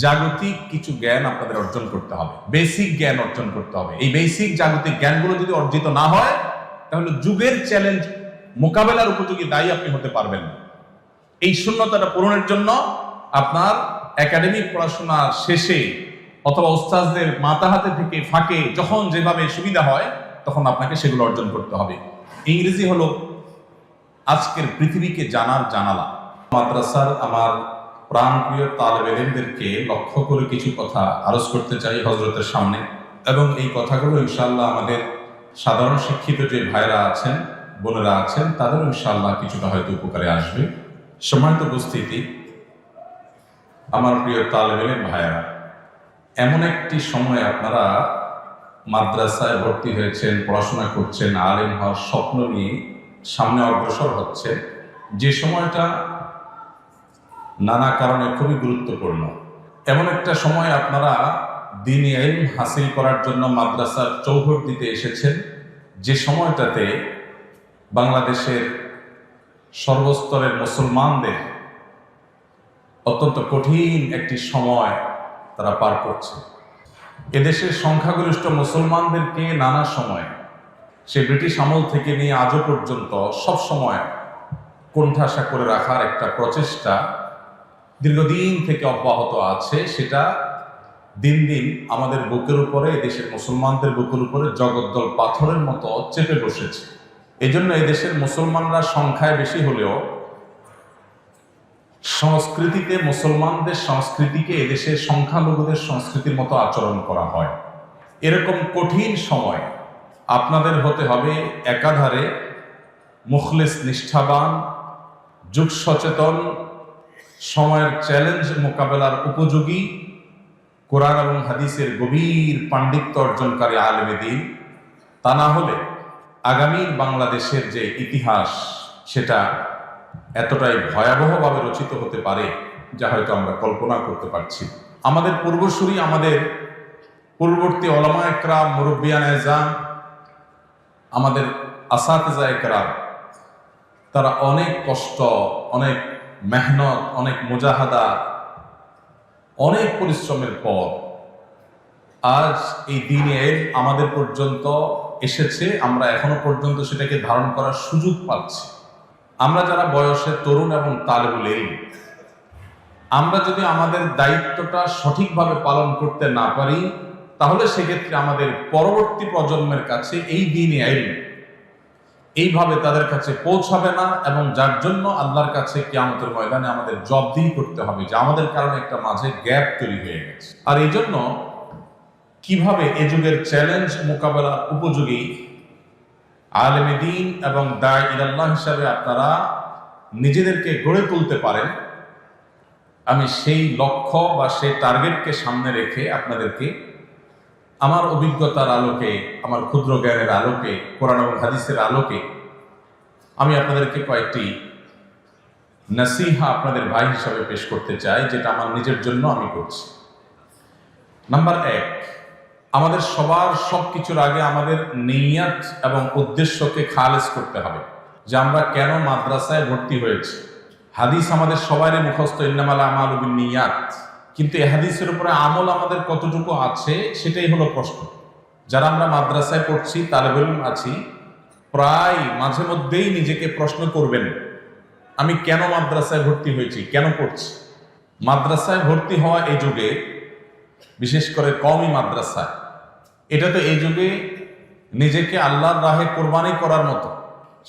জাগতিক কিছু জ্ঞান আপনাদের অর্জন করতে হবে, বেসিক জ্ঞান অর্জন করতে হবে। এই বেসিক জাগতিক জ্ঞানগুলো যদি অর্জিত না হয়, তাহলে যুগের চ্যালেঞ্জ মোকাবেলার উপযোগী দায়ী আপনি হতে পারবেন না। এই শূন্যতাটা পূরণের জন্য আপনার একাডেমিক পড়াশোনার শেষে অথবা উস্তাদদের মাথা হাতে থেকে ফাঁকে যখন যেভাবে সুবিধা হয়, তখন আপনাকে সেগুলো অর্জন করতে হবে। ইংরেজি হলো আজকের পৃথিবীকে জানার জানালা। মাদ্রাসার আমার প্রাণপ্রিয় তালেব ইলমদেরকে লক্ষ্য করে কিছু কথা আরজ করতে চাই হজরতের সামনে, এবং এই কথাগুলো ইনশাআল্লাহ আমাদের সাধারণ শিক্ষিত যে ভাইরা আছেন, বোনেরা আছেন, তাদের ইনশাআল্লাহ কিছুটা হয়তো উপকারে আসবে। সম্মানিত উপস্থিতি, আমার প্রিয় তালেব ইলম ভাইরা, এমন একটি সময় আপনারা মাদ্রাসায় ভর্তি হয়েছেন, পড়াশোনা করছেন, আলেম হওয়ার স্বপ্ন নিয়ে সামনে অগ্রসর হচ্ছে, যে সময়টা নানা কারণে খুবই গুরুত্বপূর্ণ। এমন একটা সময় আপনারা দ্বীনি ইলম হাসিল করার জন্য মাদ্রাসার চৌহদ দিতে এসেছেন, যে সময়টাতে বাংলাদেশের সর্বস্তরের মুসলমানদের অত্যন্ত কঠিন একটি সময় তারা পার করছে। এদেশের সংখ্যাগরিষ্ঠ মুসলমানদেরকে নানা সময়, সে ব্রিটিশ আমল থেকে নিয়ে আজও পর্যন্ত সব সময় কোণঠাসা করে রাখার একটা প্রচেষ্টা দীর্ঘদিন থেকে অব্যাহত আছে। সেটা দিন দিন আমাদের বুকের উপরে, দেশের মুসলমানদের বুকের উপরে জগদ্দল পাথরের মতো চেপে বসেছে। এজন্য এই দেশের মুসলমানরা সংখ্যায় বেশি হলেও সংস্কৃতিতে মুসলমানদের সংস্কৃতিকে এদেশের সংখ্যালঘুদের সংস্কৃতির মতো আচরণ করা হয়। এরকম কঠিন সময় আপনাদের হতে হবে একাধারে মুখলিস, নিষ্ঠাবান, যুগ সচেতন, সময়ের চ্যালেঞ্জ মোকাবেলার উপযোগী, কোরআন এবং হাদিসের গভীর পাণ্ডিত্য অর্জনকারী আলেমে দ্বীন। তা না হলে আগামীর বাংলাদেশের যে ইতিহাস, সেটা এতটাই ভয়াবহভাবে রচিত হতে পারে যা হয়তো আমরা কল্পনা করতে পারছি। আমাদের পূর্বসূরি, আমাদের পূর্ববর্তী ওলামা একরাম, মুরব্বিয়ান এজাম, আমাদের আসাতেজা একরাম, তারা অনেক কষ্ট, অনেক মেহনত, অনেক মুজাহাদা, অনেক পরিশ্রমের পর আজ এই দ্বীনে ইলম আমাদের পর্যন্ত এসেছে। আমরা এখনো পর্যন্ত সেটাকে ধারণ করার সুযোগ পাচ্ছি। আমরা যারা বয়সে তরুণ এবং তালেবুল ইলম, আমরা যদি আমাদের দায়িত্বটা সঠিকভাবে পালন করতে না পারি, তাহলে সেক্ষেত্রে আমাদের পরবর্তী প্রজন্মের কাছে এই দ্বীনে ইলম এইভাবে তাদের কাছে পৌঁছাবে না, এবং যার জন্য আল্লাহর কাছে কিয়ামতের ময়দানে আমাদের জবাবদিহি করতে হবে যে আমাদের কারণে একটা মাঝে গ্যাপ তৈরি হয়ে গেছে। আর এই জন্য কিভাবে এ যুগের চ্যালেঞ্জ মোকাবেলার উপযোগী আলেমে দ্বীন এবং দাঈ ইলাল্লাহ হিসাবে আপনারা নিজেদেরকে গড়ে তুলতে পারেন, আমি সেই লক্ষ্য বা সেই টার্গেটকে সামনে রেখে আপনাদেরকে আমার অভিজ্ঞতার আলোকে, আমার ক্ষুদ্র জ্ঞানের আলোকে, কোরআন এবং হাদিসের আলোকে আমি আপনাদেরকে কয়েকটি নসিহা আপনাদের ভাই হিসাবে পেশ করতে চাই, যেটা আমার নিজের জন্য আমি করছি। নাম্বার 1, আমাদের সবার সবকিছুর আগে আমাদের নিয়ত এবং উদ্দেশ্যকে খালেস করতে হবে, যে আমরা কেন মাদ্রাসায় ভর্তি হয়েছি। হাদিস আমাদের সবারই মুখস্থ, ইন্নামাল আমালু বিন্নিয়াত, কিন্তু এই হাদিসের উপরে আমল আমাদের কতটুকু আছে সেটাই হলো প্রশ্ন। যারা আমরা মাদ্রাসায় পড়ছি, তালেব ইলম আছি, প্রায় মাঝে মধ্যেই নিজেকে প্রশ্ন করবেন, আমি কেন মাদ্রাসায় ভর্তি হয়েছি, কেন পড়ছি। মাদ্রাসায় ভর্তি হওয়া এই যুগে, বিশেষ করে কওমি মাদ্রাসায়, এটা তো এই যুগে নিজেকে আল্লাহর রাহে কোরবানি করার মতো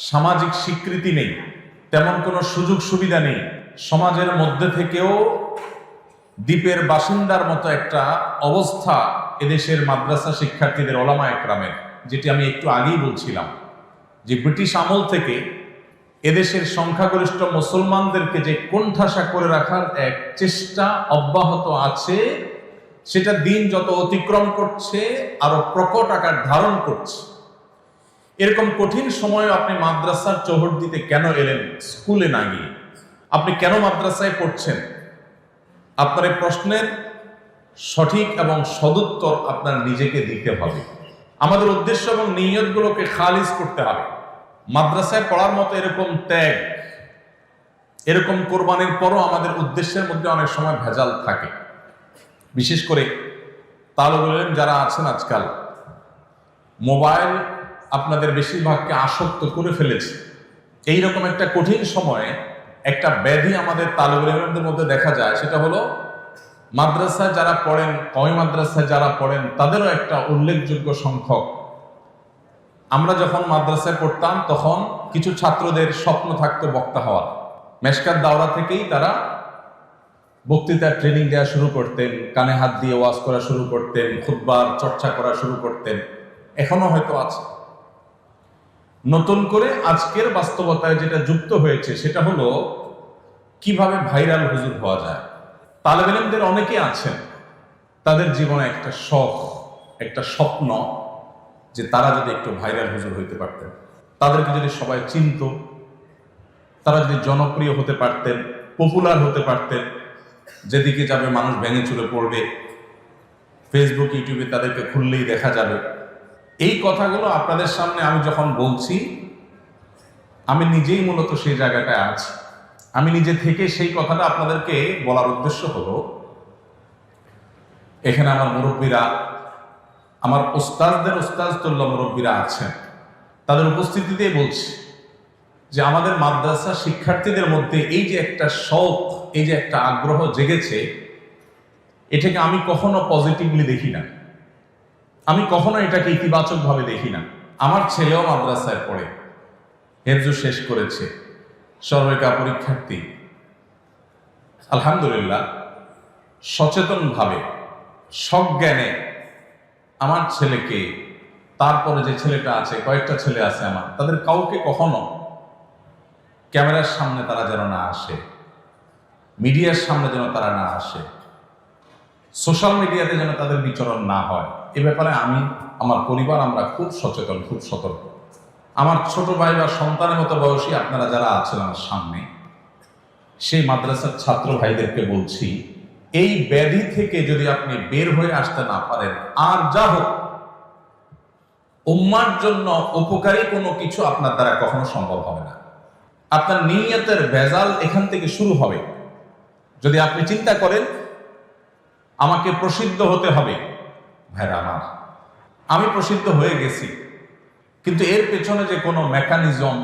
সামাজিক স্বীকৃতি নেই, তেমন কোনো সুযোগ সুবিধা নেই। সমাজের মধ্যে থেকেও দ্বীপের বাসিন্দার মতো একটা অবস্থা এদেশের মাদ্রাসা শিক্ষার্থীদের, ওলামা একরামের, যেটি আমি একটু আগেই বলছিলাম, যে ব্রিটিশ আমল থেকে এদেশের সংখ্যাগরিষ্ঠ মুসলমানদেরকে যে কোণঠাসা করে রাখার এক চেষ্টা অব্যাহত আছে, সেটা দিন যত অতিক্রম করছে আরো প্রকট আকার ধারণ করছে। এরকম কঠিন সময়ে আপনি মাদ্রাসার চৌহদ দিতে কেন এলেন, স্কুলে না গিয়ে? আপনি কেন মাদ্রাসায় পড়ছেন? আপনার এই প্রশ্নের সঠিক এবং সদুত্তর আপনার নিজেকে দিতে হবে। আমাদের উদ্দেশ্য এবং নিয়তগুলোকে খালিজ করতে হবে। মাদ্রাসায় পড়ার মতো এরকম ত্যাগ, এরকম কোরবানির পরও আমাদের উদ্দেশ্যের মধ্যে অনেক সময় ভেজাল থাকে। বিশেষ করে তালিবুল ইলম যারা আছেন আজকাল, মোবাইল আপনাদের বেশিরভাগকে আসক্ত করে ফেলেছে। এইরকম একটা কঠিন সময়ে একটা ব্যাধি আমাদের তালিবুল ইলমদের মধ্যে দেখা যায়, সেটা হলো মাদ্রাসায় যারা পড়েন, কওমি মাদ্রাসায় যারা পড়েন, তাদেরও একটা উল্লেখযোগ্য সংখ্যক, আমরা যখন মাদ্রাসায় পড়তাম তখন কিছু ছাত্রদের স্বপ্ন থাকতো বক্তা হওয়ার। মেশকাত দাওরা থেকেই তারা বক্তৃতার ট্রেনিং দেওয়া শুরু করতেন, কানে হাত দিয়ে ওয়াজ করা শুরু করতেন, খুতবার চর্চা করা শুরু করতেন, এখনো হয়তো আছে। নতুন করে আজকের বাস্তবতায় যেটা যুক্ত হয়েছে সেটা হলো কিভাবে ভাইরাল হুজুর হওয়া যায়। তালেব ইলমদের অনেকে আছেন, তাদের জীবনে একটা শখ, একটা স্বপ্ন যে তারা যদি একটু ভাইরাল হুজুর হইতে পারতেন, তাদেরকে যদি সবাই চিনত, তারা যদি জনপ্রিয় হতে পারতেন, পপুলার হতে পারতেন, যেদিকে যাবে মানুষ ভেঙে চুরে পড়বে, ফেসবুক ইউটিউবে তাদেরকে খুললেই দেখা যাবে। এই কথাগুলো আপনাদের সামনে আমি যখন বলছি, আমি নিজেই মূলত সেই জায়গাটায় আছি। আমি নিজে থেকে সেই কথাটা আপনাদেরকে বলার উদ্দেশ্য হলো, এখানে আমার মুরব্বীরা, আমার ওস্তাজদের ওস্তাজতুল্য মুরব্বীরা আছেন, তাদের উপস্থিতিতেই বলছি যে আমাদের মাদ্রাসা শিক্ষার্থীদের মধ্যে এই যে একটা শৌক, এই যে একটা আগ্রহ জেগেছে, এটাকে আমি কখনো পজিটিভলি দেখি না, আমি কখনো এটাকে ইতিবাচকভাবে দেখি না। আমার ছেলেও মাদ্রাসায় পড়ে, হেফজ শেষ করেছে, সর্বেকা পরীক্ষার্থী। আলহামদুলিল্লাহ, সচেতনভাবে সজ্ঞানে আমার ছেলেকে, তারপরে যে ছেলেটা আছে, কয়েকটা ছেলে আছে আমার, তাদের কাউকে কখনো ক্যামেরার সামনে তারা যেন না আসে, মিডিয়ার সামনে যেন তারা না আসে, সোশ্যাল মিডিয়াতে যেন তাদের বিচরণ না হয়, এ ব্যাপারে আমি, আমার পরিবার, আমরা খুব সচেতন, খুব সতর্ক। আমার ছোট ভাই বা সন্তানের মতো বয়সী আপনারা যারা আছেন আমার সামনে, সেই মাদ্রাসার ছাত্র ভাইদেরকে বলছি, এই ব্যাধি থেকে যদি আপনি বের হয়ে আসতে না পারেন, আর যা হোক উম্মার জন্য উপকারী কোনো কিছু আপনার দ্বারা কখনো সম্ভব হবে না। আপনার নিয়তের ভেজাল এখান থেকে শুরু হবে। যদি আপনি চিন্তা করেন আমাকে প্রসিদ্ধ হতে হবে, ভাইরা আমার, আমি প্রসিদ্ধ হয়ে গেছি, কিন্তু এর পেছনে যে কোনো মেকানিজম,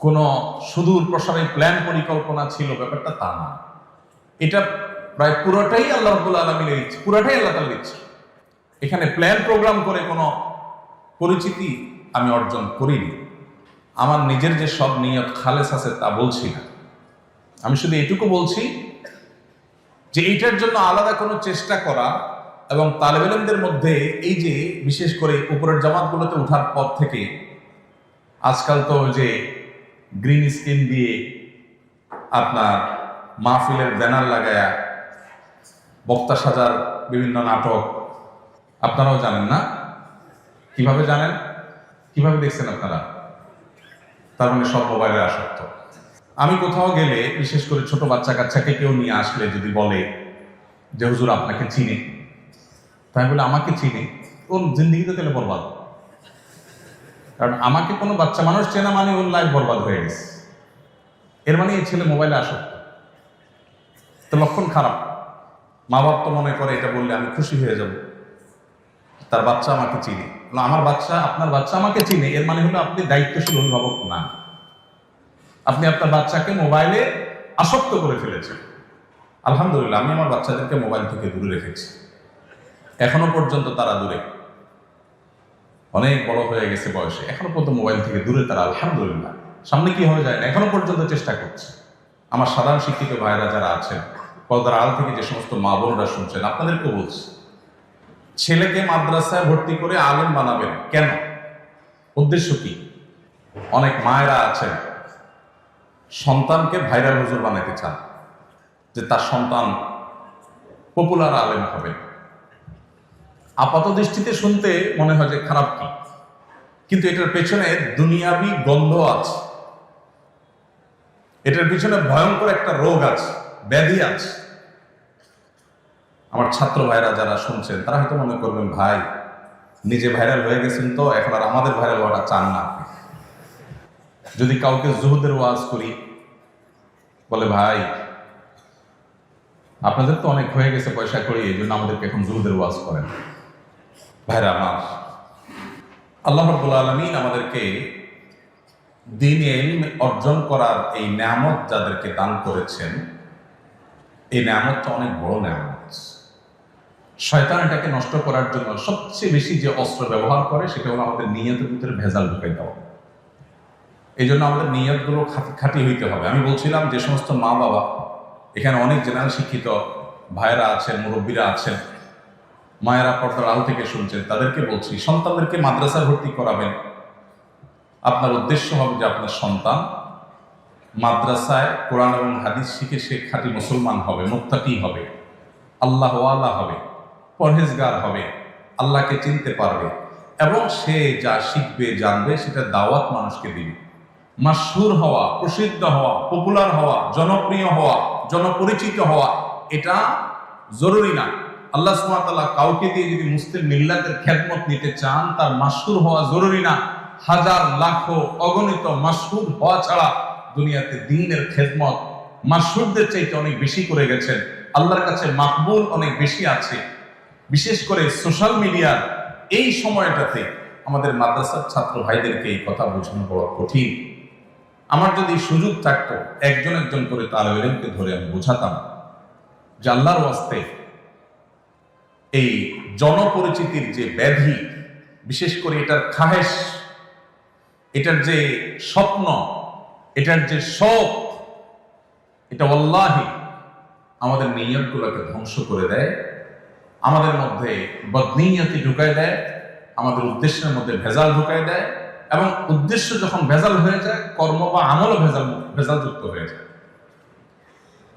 কোনো সুদূর প্রসারী প্ল্যান পরিকল্পনা ছিল, ব্যাপারটা তা না। এটা প্রায় পুরোটাই আল্লাহ রাব্বুল আলামিনের ইচ্ছা, পুরোটাই আল্লাহ তাআলার ইচ্ছা। এখানে প্ল্যান প্রোগ্রাম করে কোনো পরিচিতি আমি অর্জন করিনি। আমার নিজের যে সব নিয়ত খালেস আছে তা বলছি না, আমি শুধু এটুকু বলছি যে এইটার জন্য আলাদা কোনো চেষ্টা করা, এবং তালেব ইলমদের মধ্যে এই যে বিশেষ করে উপরের জামাতগুলোতে ওঠার পর থেকে আজকাল তো যে গ্রিন স্ক্রিন দিয়ে আপনার মাহফিলের ব্যানার লাগায়া বক্তা সাজার বিভিন্ন নাটক, আপনারাও জানেন না? কিভাবে জানেন? কিভাবে দেখছেন আপনারা? তার মানে সব মোবাইলে আসক্ত। আমি কোথাও গেলে, বিশেষ করে ছোট বাচ্চা কাচ্চাকে কেউ নিয়ে আসলে যদি বলে যে হুজুর আপনাকে চিনি, তাই বলে আমাকে চিনি, ওর জিন্দিগিতে তাহলে বরবাদ। কারণ আমাকে কোনো বাচ্চা মানুষ চেনা মানে ওর লাইফ বরবাদ হয়ে গেছে, এর মানে এই ছেলে মোবাইলে আসক্ত। তো লক্ষণ খারাপ। মা বাপ তো মনে করে এটা বললে আমি খুশি হয়ে যাব, তার বাচ্চা আমাকে চিনে। আমার বাচ্চা, আপনার বাচ্চা আমাকে চিনে, এর মানে হলো আপনি দায়িত্বশীল অভিভাবক না, আপনি আপনার বাচ্চাকে মোবাইলে আসক্ত করে ফেলেছেন। আলহামদুলিল্লাহ, আমি আমার বাচ্চাদেরকে মোবাইল থেকে দূরে রেখেছি, এখনো পর্যন্ত তারা দূরে, অনেক বড় হয়ে গেছে বয়সে, এখনো পর্যন্ত মোবাইল থেকে দূরে তারা, আলহামদুলিল্লাহ। সামনে কি হয়ে যায় না, এখনো পর্যন্ত চেষ্টা করছে। আমার সাধারণ শিক্ষিত ভাইরা যারা আছেন, পর্দার আড়াল থেকে যে সমস্ত মা বোনরা শুনছেন, আপনাদেরকে বলছি, ছেলেকে মাদ্রাসায় ভর্তি করে আলেম বানাবেন কেন? উদ্দেশ্য কি? অনেক মায়েরা আছেন সন্তানকে ভাইরাল হুজুর বানাতে চান, যে তার সন্তান পপুলার আলেম হবে। আপাত দৃষ্টিতে শুনতে মনে হয় যে খারাপ কি, কিন্তু এটার পেছনে দুনিয়াবি গন্ধ আছে, এটার পিছনে ভয়ঙ্কর একটা রোগ আছে, ব্যাধি আছে। আমার ছাত্র ভাইরা যারা শুনছেন তারা হয়তো মনে করবেন ভাই নিজে ভাইরাল হয়ে গেছেন, তো এখন আর আমাদের ভাইরাল হওয়াটা চান না। যদি কাউকে জুহুদের ওয়াজ করি, বলে ভাই আপনাদের তো অনেক হয়ে গেছে পয়সা করি, এই জন্য আমাদেরকে এখন জুহুদের ওয়াজ করেন। ভাইরা আমার, আল্লাহ রাব্বুল আলামিন আমাদেরকে দ্বীনে ইলম অর্জন করার এই নেয়ামত যাদেরকে দান করেছেন, এই নেয়ামতটা অনেক বড় নেয়ামত। শয়তান এটাকে নষ্ট করার জন্য সবচেয়ে বেশি যে অস্ত্র ব্যবহার করে সেটা হলো আমাদের নিয়তের ভিতরে ভেজাল ঢুকাই দেওয়া। এই জন্য আমাদের নিয়তগুলো খাঁটি হইতে হবে। আমি বলছিলাম যে সমস্ত মা বাবা, এখানে অনেক জেনারেল শিক্ষিত ভাইয়েরা আছেন, মুরব্বীরা আছেন, মায়েরা পর্দার আল থেকে শুনছেন, তাদেরকে বলছি, সন্তানদেরকে মাদ্রাসায় ভর্তি করাবেন। আপনার উদ্দেশ্য হবে যে আপনার সন্তান মাদ্রাসায় কোরআন এবং হাদিস শিখে সে খাঁটি মুসলমান হবে, মুত্তাকি হবে, আল্লাহ ওয়ালা হবে, পরহেজগার হবে, আল্লাহকে চিনতে পারবে এবং সে যা শিখবে জানবে সেটা দাওয়াত মানুষকে দিবে। মাশহুর হওয়া, প্রসিদ্ধ হওয়া, পপুলার হওয়া, জনপ্রিয় হওয়া, জনপরিচিত হওয়া এটা জরুরি না। আল্লাহ সুবহানাহু ওয়া তাআলা কাউকে দিয়ে যদি মুসলিম মিল্লাতের খেদমত নিতে চান, তার মাশহুর হওয়া জরুরি না। হাজার লাখো অগণিত মাশহুর হওয়া ছাড়া দুনিয়াতে দ্বীনের খেদমত মাশহুরদের চাইতে অনেক বেশি করে গেছেন। আল্লাহর কাছে মাকবুল অনেক বেশি আছে। বিশেষ করে সোশ্যাল মিডিয়ার এই সময়টাতে আমাদের মাদ্রাসার ছাত্র ভাইদেরকে এই কথা বোঝানো বড় কঠিন। আমার যদি সুযোগ থাকতো একজন একজন করে তালেব ইলমকে ধরে আমি বোঝাতাম যে আল্লাহর ওয়াস্তে এই জনপরিচিতির যে ব্যাধি, বিশেষ করে এটার খাহেশ, এটার যে স্বপ্ন, এটার যে শখ, এটা ওয়াল্লাহি আমাদের নিয়তগুলোকে ধ্বংস করে দেয়, আমাদের মধ্যে বদনিয়তি ঢুকায় দেয়, আমাদের উদ্দেশ্যের মধ্যে ভেজাল ঢুকায় দেয় এবং উদ্দেশ্য যখন ভেজাল হয়ে যায়, কর্ম বা আমলও ভেজালযুক্ত হয়ে যায়।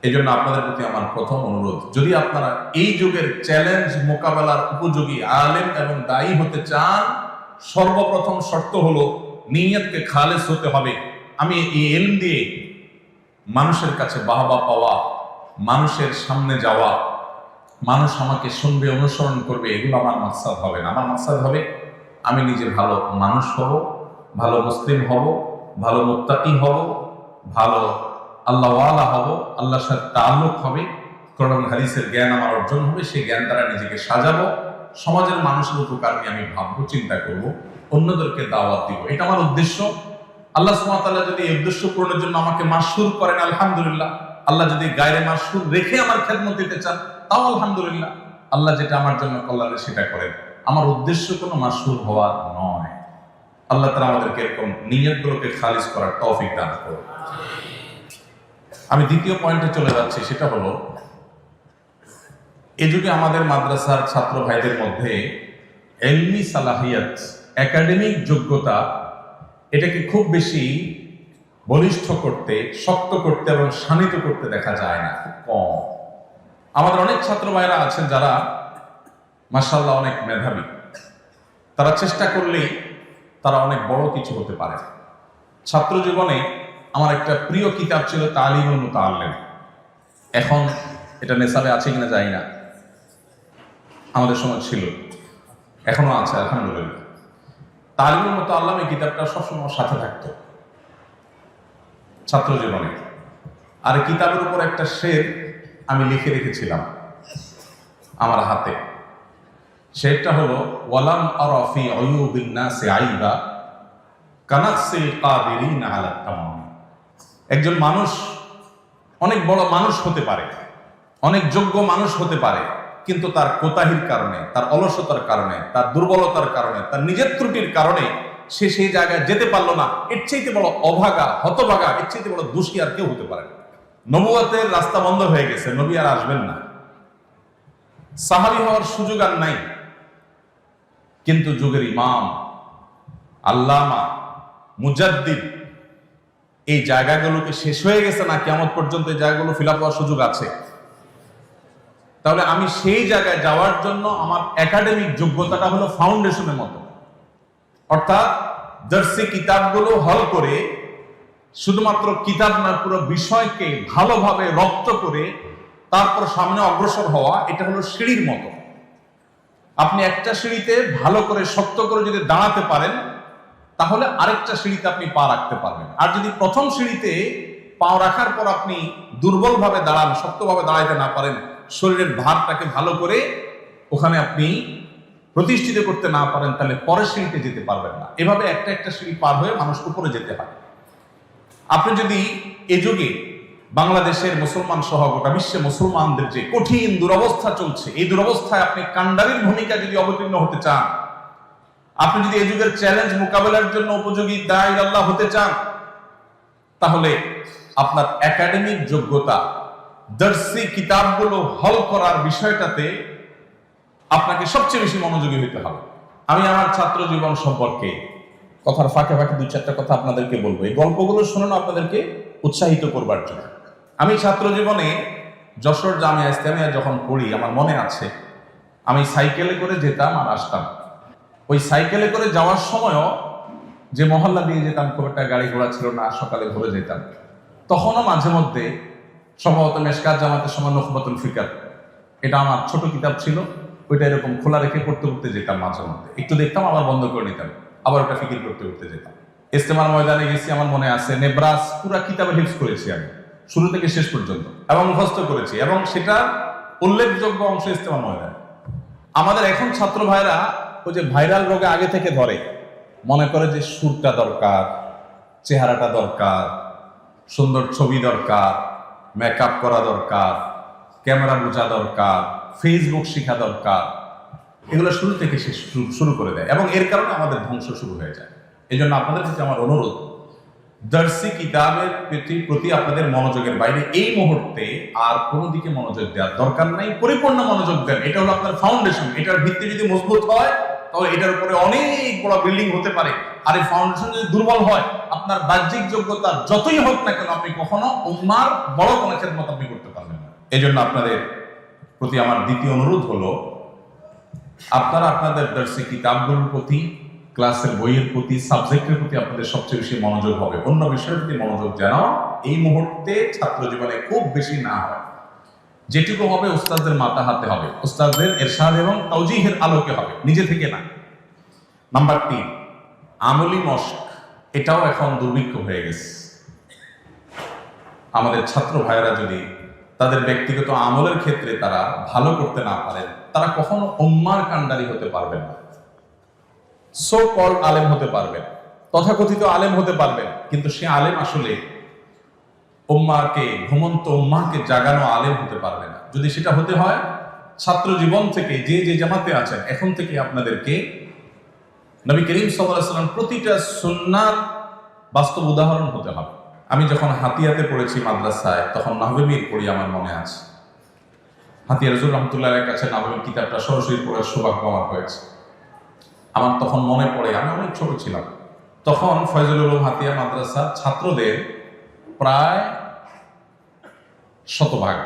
এই জন্য আপনাদের প্রতি আমার প্রথম অনুরোধ, যদি আপনারা এই যুগের চ্যালেঞ্জ মোকাবেলার উপযোগী আলেম এবং দায়ী হতে চান, সর্বপ্রথম শর্ত হলো নিয়তকে খালেস হতে হবে। আমি এই ইলম দিয়ে মানুষের কাছে বাহবা পাওয়া, মানুষের সামনে যাওয়া, মানুষ আমাকে শুনবে, অনুসরণ করবে, এগুলো আমার মাকসাদ হবে না। আমার মাকসাদ হবে আমি নিজে ভালো মানুষ হব, ভালো মুসলিম হব, ভালো মুত্তাকি হব, ভালো আল্লাহওয়ালা হব, আল্লাহর সাথে তাআল্লুক হবে, কোরআন হাদিসের জ্ঞান আমার অর্জন হবে, সেই জ্ঞান দ্বারা নিজেকে সাজাবো, সমাজের মানুষের উপকার নিয়ে আমি ভাববো, চিন্তা করব, অন্যদেরকে দাওয়াত দিব। এটা আমার উদ্দেশ্য। আল্লাহ সুবহানাহু ওয়া তাআলা যদি এই উদ্দেশ্য পূরণের জন্য আমাকে মাশহুর করেন, আলহামদুলিল্লাহ। আল্লাহ যদি গায়রে মাশহুর রেখে আমার খেদমত দিতে চান, তাও আলহামদুলিল্লাহ। আল্লাহ যেটা আমার জন্য কল্যাণে সেটা করেন। আমার উদ্দেশ্য কোনো মাশহুর হওয়া নয়। আল্লাহ তাআলা আমাদেরকে এরকম নিয়তগুলোকে খালিস করার তৌফিক দান করুন। আমি দ্বিতীয় পয়েন্টে চলে যাচ্ছি, সেটা হলো এই যুগে আমাদের মাদ্রাসার ছাত্র ভাইদের মধ্যে ইলমি সালাহিয়াত, একাডেমিক যোগ্যতা, এটাকে খুব বেশি বলিষ্ঠ করতে, শক্ত করতে এবং শানিত করতে দেখা যায় না, খুব কম। আমাদের অনেক ছাত্র ভাইরা আছেন যারা মাশাআল্লাহ অনেক মেধাবী, তারা চেষ্টা করলেই তারা অনেক বড় কিছু হতে পারে। ছাত্র জীবনে আমার একটা প্রিয় কিতাব ছিল তালিমুল মুতাআল্লিম। এখন এটা নেশাবে আছে কিনা জানি না, আমাদের সময় ছিল, এখনো আছে আলহামদুলিল্লাহ। তালিমুল মুতাআল্লিম এই কিতাবটা সবসময় সাথে থাকতো ছাত্র জীবনে। আর কিতাবের উপর একটা শের আমি লিখে রেখেছিলাম আমার হাতে। শেরটা হলো ওয়ালাম আরা ফি উয়ুবিন নাসি আইবা কানাকসিল কাদিরিন আলা তামাম। একজন মানুষ অনেক বড় মানুষ হতে পারে, অনেক যোগ্য মানুষ হতে পারে, কিন্তু তার কোতাহির কারণে, তার অলসতার কারণে, তার দুর্বলতার কারণে, তার নিজের ত্রুটির কারণে সে সেই জায়গায় যেতে পারলো না। এর চাইতে বড় অভাগা, হতভাগা, এর চাইতে বড় দোষী আর কেউ হতে পারে না। নবুয়তের রাস্তা বন্ধ হয়ে গেছে, নবী আর আসবেন না, সাহাবী হওয়ার সুযোগ আর নাই। কিন্তু যুগের ইমাম, আল্লামা, মুজাদ্দিদ, এই জায়গাগুলোকে শেষ হয়ে গেছে না, কিয়ামত পর্যন্ত এই জায়গাগুলো ফিল আপ হওয়ার সুযোগ আছে। তাহলে আমি সেই জায়গায় যাওয়ার জন্য আমার একাডেমিক যোগ্যতাটা হলো ফাউন্ডেশনের মতো, অর্থাৎ দার্সি কিতাবগুলো হল করে, শুধুমাত্র কিতাব না, পুরো বিষয়কে ভালোভাবে রপ্ত করে তারপর সামনে অগ্রসর হওয়া, এটা হলো সিঁড়ির মতো। আপনি একটা সিঁড়িতে ভালো করে শক্ত করে যদি দাঁড়াতে পারেন, তাহলে আরেকটা সিঁড়িতে আপনি পা রাখতে পারবেন। আর যদি প্রথম সিঁড়িতে পা রাখার পর আপনি দুর্বলভাবে দাঁড়ান, শক্তভাবে দাঁড়াইতে না পারেন, শরীরের ভারটাকে ভালো করে ওখানে আপনি প্রতিষ্ঠিত করতে না পারেন, তাহলে পরের সিঁড়িতে যেতে পারবেন না। এভাবে একটা একটা সিঁড়ি পার হয়ে মানুষ উপরে যেতে হয়। আপনি যদি এ যুগে বাংলাদেশের মুসলমান সহ গোটা বিশ্বে মুসলমানদের যে কঠিন দুরবস্থা চলছে, এই দুরবস্থায় আপনি কান্ডারির ভূমিকা যদি অবতীর্ণ হতে চান, আপনি যদি এই যুগের চ্যালেঞ্জ মোকাবেলার জন্য উপযোগী দায়ী আল্লাহ হতে চান, তাহলে আপনার একাডেমিক যোগ্যতা, দর্শি কিতাবগুলো হল করার বিষয়টাতে আপনাকে সবচেয়ে বেশি মনোযোগী হতে হবে। আমি আমার ছাত্র জীবন সম্পর্কে কথার ফাঁকে ফাঁকে দুই চারটা কথা আপনাদেরকে বলবো, এই গল্পগুলো শুনুন আপনাদেরকে উৎসাহিত করবার জন্য। আমি ছাত্র জীবনে যশোর জামিয়া ইসলামিয়া যখন পড়ি, আমার মনে আছে আমি সাইকেলে করে যেতাম আর আসতাম। ওই সাইকেলে করে যাওয়ার সময়ও যে মহল্লা দিয়ে যেতাম, খুব একটা গাড়ি ঘোড়া ছিল না, সকালে ঘুরে যেতাম, তখনও মাঝে মধ্যে সম্ভবত মেশকাত জামাতের সময় নুখবাতুল ফিকার, এটা আমার ছোট কিতাব ছিল, ওইটা এরকম খোলা রেখে পড়তে পড়তে যেতাম। মাঝে মধ্যে একটু দেখতাম, আবার বন্ধ করে নিতাম, আবার ওটা ফিকির করতে করতে যেতাম। ইস্তেমার ময়দানে গেছি, আমার মনে আছে নেব্রাস পুরা কিতাবে হিফজ করেছি আমি শুরু থেকে শেষ পর্যন্ত, এবং মুখস্থ করেছি, এবং সেটা উল্লেখযোগ্য অংশ ইস্তেমার ময়দানে। আমাদের এখন ছাত্র ভাইরা ওই যে ভাইরাল রোগে আগে থেকে ধরে, মনে করে যে সুরটা দরকার, চেহারাটা দরকার, সুন্দর ছবি দরকার, মেকআপ করা দরকার, ক্যামেরা বোঝা দরকার, ফেসবুক শেখা দরকার, এগুলো শুরু থেকে শুরু করে দেয়, এবং এর কারণে আমাদের ধ্বংস শুরু হয়ে যায়। এই জন্য আপনাদের কাছে আমার অনুরোধ, দর্শি কিতাবের প্রতি আপনাদের মনোযোগের বাইরে এই মুহূর্তে আর কোনো দিকে মনোযোগ দেওয়ার দরকার নাই। পরিপূর্ণ মনোযোগ দেন, এটা হলো আপনার ফাউন্ডেশন। এটার ভিত্তি যদি মজবুত হয়, তাহলে এটার উপরে অনেক বড় বিল্ডিং হতে পারে। আর এই ফাউন্ডেশন যদি দুর্বল হয়, আপনার বাহ্যিক যোগ্যতা যতই হোক না কেন, আপনি কখনো উম্মার বড় কোনো খেদমত আপনি করতে পারবেন না। এই জন্য আপনাদের প্রতি আমার দ্বিতীয় অনুরোধ হলো, আপনারা আপনাদের দর্শি কিতাবগুলোর প্রতি, ক্লাসের বইয়ের প্রতি, সাবজেক্টের প্রতি আপনাদের সবচেয়ে বেশি মনোযোগ হবে। অন্য বিষয়ের প্রতি মনোযোগ যেন এই মুহূর্তে ছাত্র জীবনে খুব বেশি না হয়। যেটুকু হবে উস্তাদদের মাথা হাতে হবে, উস্তাদদের ইরশাদ এবং তাওজীহের আলোকে হবে, নিজে থেকে না। নাম্বার 3, আমলি মশক, এটাও এখন দুর্ভিক্ষ হয়ে গেছে। আমাদের ছাত্র ভাইয়েরা যদি তাদের ব্যক্তিগত আমলের ক্ষেত্রে তারা ভালো করতে না পারেন, তারা কখনো উম্মার কান্ডারি হতে পারবেন না। সো কল্ড আলেম হতে পারবেন, তথাকথিত আলেম হতে পারবেন, কিন্তু সে আলেম আসলে উম্মাকে, ঘুমন্ত উম্মাকে জাগানো আলেম হতে পারবে না। যদি সেটা হতে হয়, ছাত্র জীবন থেকে যে যে জামাতে আছেন, এখন থেকে আপনাদেরকে নবী করিম সাল্লাল্লাহু আলাইহি ওয়াসাল্লাম প্রতিটা সুন্নাত বাস্তব উদাহরণ হতে হবে। আমি যখন হাতিয়াতে পড়েছি মাদ্রাসায়, তখন নাহবীর পড়ি, আমার মনে আছে। হাতিয়া রাসূল রাহমাতুল্লাহির কাছে নাহবীর কিতাবটা সরাসরি পড়ার সৌভাগ্য আমার হয়েছে। আমার তখন মনে পড়ে, আমি অনেক ছোট ছিলাম তখন, ফয়জুল উলুম হাতিয়া মাদ্রাসা ছাত্রদের প্রায় শতভাগ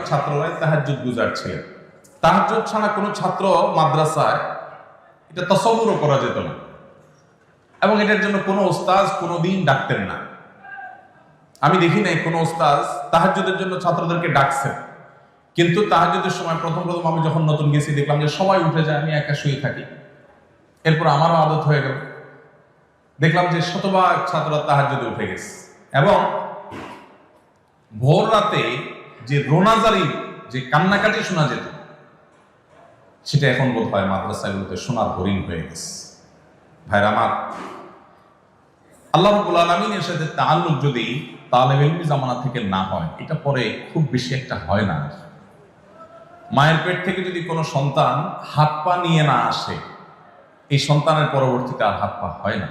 ছাত্ররাই তাহাজ্জুদ গুজার ছিলেন। তাহাজ্জুদ ছাড়া কোনো ছাত্র মাদ্রাসায় এটা তসব্বুরও করা যেত না, এবং এটার জন্য কোনো ওস্তাদ কোনোদিন ডাকতেন না। আমি দেখি নাই কোনো ওস্তাদ তাহাজ্জুদের জন্য ছাত্রদেরকে ডাকছেন। কিন্তু তাহাজ্জুদের সময় প্রথম আমি যখন নতুন গেছি, দেখলাম যে সবাই উঠে যায়, আমি একা শুয়ে থাকি। এরপর আমারও আদত হয়ে গেল, দেখলাম যে শতভাগ ছাত্ররা তাহাজ্জুদে উঠে গেছে, এবং ভোর রাতে যে রোনাজারি, যে কান্নাকাটি শোনা যেত, সেটা এখন বোধ হয় মাদ্রাসাগুলোতে শোনার হরিণ হয়ে গেছে। ভাইরা আমার, আল্লাহ রাব্বুল আলামিনের সাথে তাআল্লুক যদি তালেবে ইলমি জামানা থেকে না হয়, এটা পরে খুব বেশি একটা হয় না। মায়ের পেট থেকে যদি কোনো সন্তান হাত পা নিয়ে না আসে, এই সন্তানের পরবর্তীতে আর হাত পা হয় না।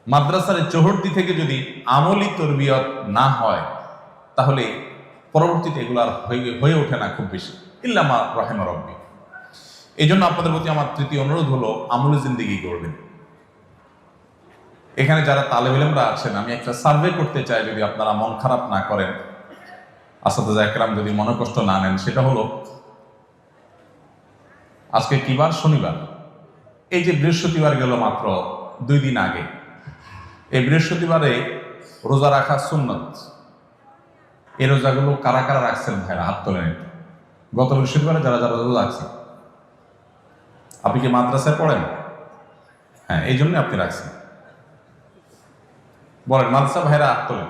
মাদ্রাসার চৌহদ্দি থেকে যদি আমলি তরবিয়ত না হয়, তাহলে পরবর্তীতে এগুলো আর হয়ে ওঠে না খুব বেশি, ইল্লা মা রাহিমা রাব্বি। এই জন্য আপনাদের প্রতি আমার তৃতীয় অনুরোধ হলো, আমলি জিন্দেগি করবেন। এখানে যারা তালেবে ইলমরা আছেন, আমি একটা সার্ভে করতে চাই, যদি আপনারা মন খারাপ না করেন, আসাদুজা একরাম যদি মনে কষ্ট না নেন, সেটা হলো, আজকে কি বার? শনিবার। এই যে বৃহস্পতিবার গেল মাত্র 2 দিন আগে, এই বৃহস্পতিবারে রোজা রাখা সুন্নত। এই রোজাগুলো কারা কারা রাখছেন ভাইরা? হাত তোলেন। গত বৃহস্পতিবারে যারা যারা রোজা রাখছেন, আপনি কি মাদ্রাসায় পড়েন? হ্যাঁ, এই জন্য আপনি রাখছেন। বলেন মাদ্রাসা ভাইরা হাত তোলেন।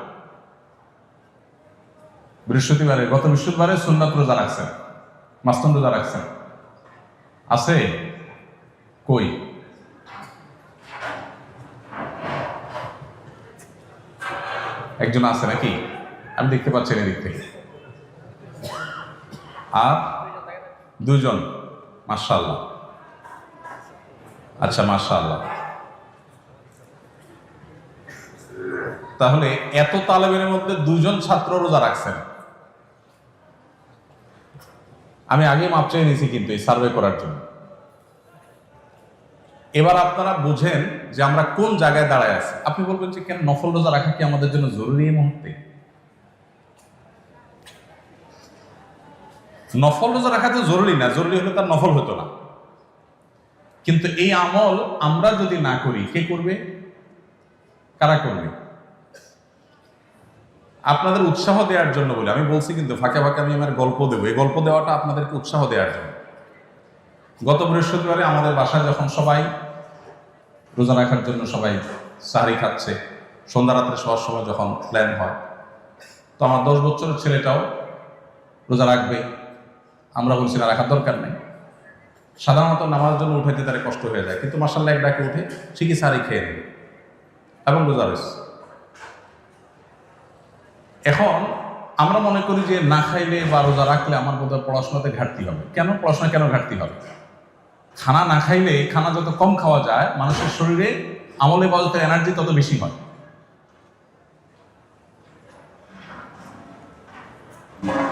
বৃহস্পতিবারে, গত বৃহস্পতিবারে সুন্নাত রোজা রাখছেন, মাসনূন রোজা রাখছেন, আছে কই? একজন আছে নাকি? আমি দেখতে পাচ্ছি না এদিক থেকে। আর দুজন, মাশাআল্লাহ। আচ্ছা, মাশাআল্লাহ। তাহলে এত তালেবের মধ্যে দুজন ছাত্র রোজা রাখছেন। আমি আগে মাপ চেয়ে নিয়েছি কিন্তু এই সার্ভে করার জন্য। এবার আপনারা বুঝেন যে আমরা কোন জায়গায় দাঁড়ায় আছি। আপনি বলবেন যে কেন নফল রোজা রাখা কি আমাদের জন্য জরুরি এই মুহূর্তে? নফল রোজা রাখা তো জরুরি না, জরুরি হলে তার নফল হতো না। কিন্তু এই আমল আমরা যদি না করি, কে করবে? কারা করবে? আপনাদের উৎসাহ দেওয়ার জন্য বলে আমি বলছি, কিন্তু ফাঁকে ফাঁকে আমি আমার গল্প দেবো। এই গল্প দেওয়াটা আপনাদেরকে উৎসাহ দেওয়ার জন্য। গত বৃহস্পতিবারে আমাদের বাসায় যখন সবাই রোজা রাখার জন্য সবাই সাহারি খাচ্ছে, সন্ধ্যা রাত্রে শোয়ার সময় যখন প্ল্যান হয়, তো আমার 10 বছরের ছেলেটাও রোজা রাখবে। আমরা বলছি না, রাখার দরকার নেই। সাধারণত নামাজের জন্য উঠাইতে তার কষ্ট হয়ে যায়, কিন্তু মাশাআল্লাহ এক ডাকে উঠে ঠিকই সাহারি খেয়ে নেবে এবং রোজা রয়েছে। এখন আমরা মনে করি যে না খাইলে বা রোজা রাখলে আমার বোধহয় পড়াশোনাতে ঘাটতি হবে। কেন পড়াশোনা কেন ঘাটতি হবে? খানা না খাইলে, খানা যত কম খাওয়া যায়, মানুষের শরীরে আমলে ইবাদতের এনার্জি তত বেশি হয়।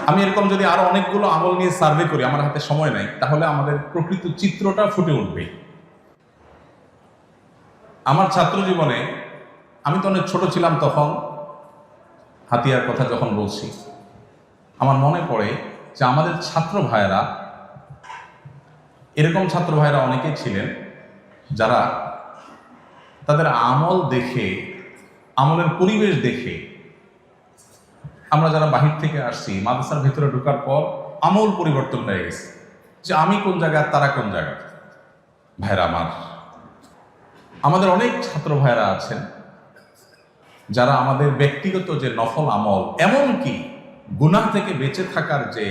আমি এরকম যদি আরো অনেকগুলো আমল নিয়ে সার্ভে করি, আমার হাতে সময় নাই, তাহলে আমাদের প্রকৃত চিত্রটা ফুটে উঠবে। আমার ছাত্র জীবনে, আমি তো অনেক ছোট ছিলাম তখন, হাতিয়ার কথা যখন বলছি, আমার মনে পড়ে যে আমাদের ছাত্র ভাইয়েরা, এরকম ছাত্র ভাইয়েরা অনেকেই ছিলেন যারা তাদের আমল দেখে, আমলের পরিবেশ দেখে, আমরা যারা বাহির থেকে আসছি, মাদ্রাসার ভেতরে ঢোকার পর আমল পরিবর্তন হয়ে গেছে, যে আমি কোন জায়গায় তারা কোন জায়গায়। ভাইরা আমাদের অনেক ছাত্র ভাইরা আছেন যারা আমাদের ব্যক্তিগত যে নফল আমল, এমনকি গুনাহ থেকে বেঁচে থাকার যে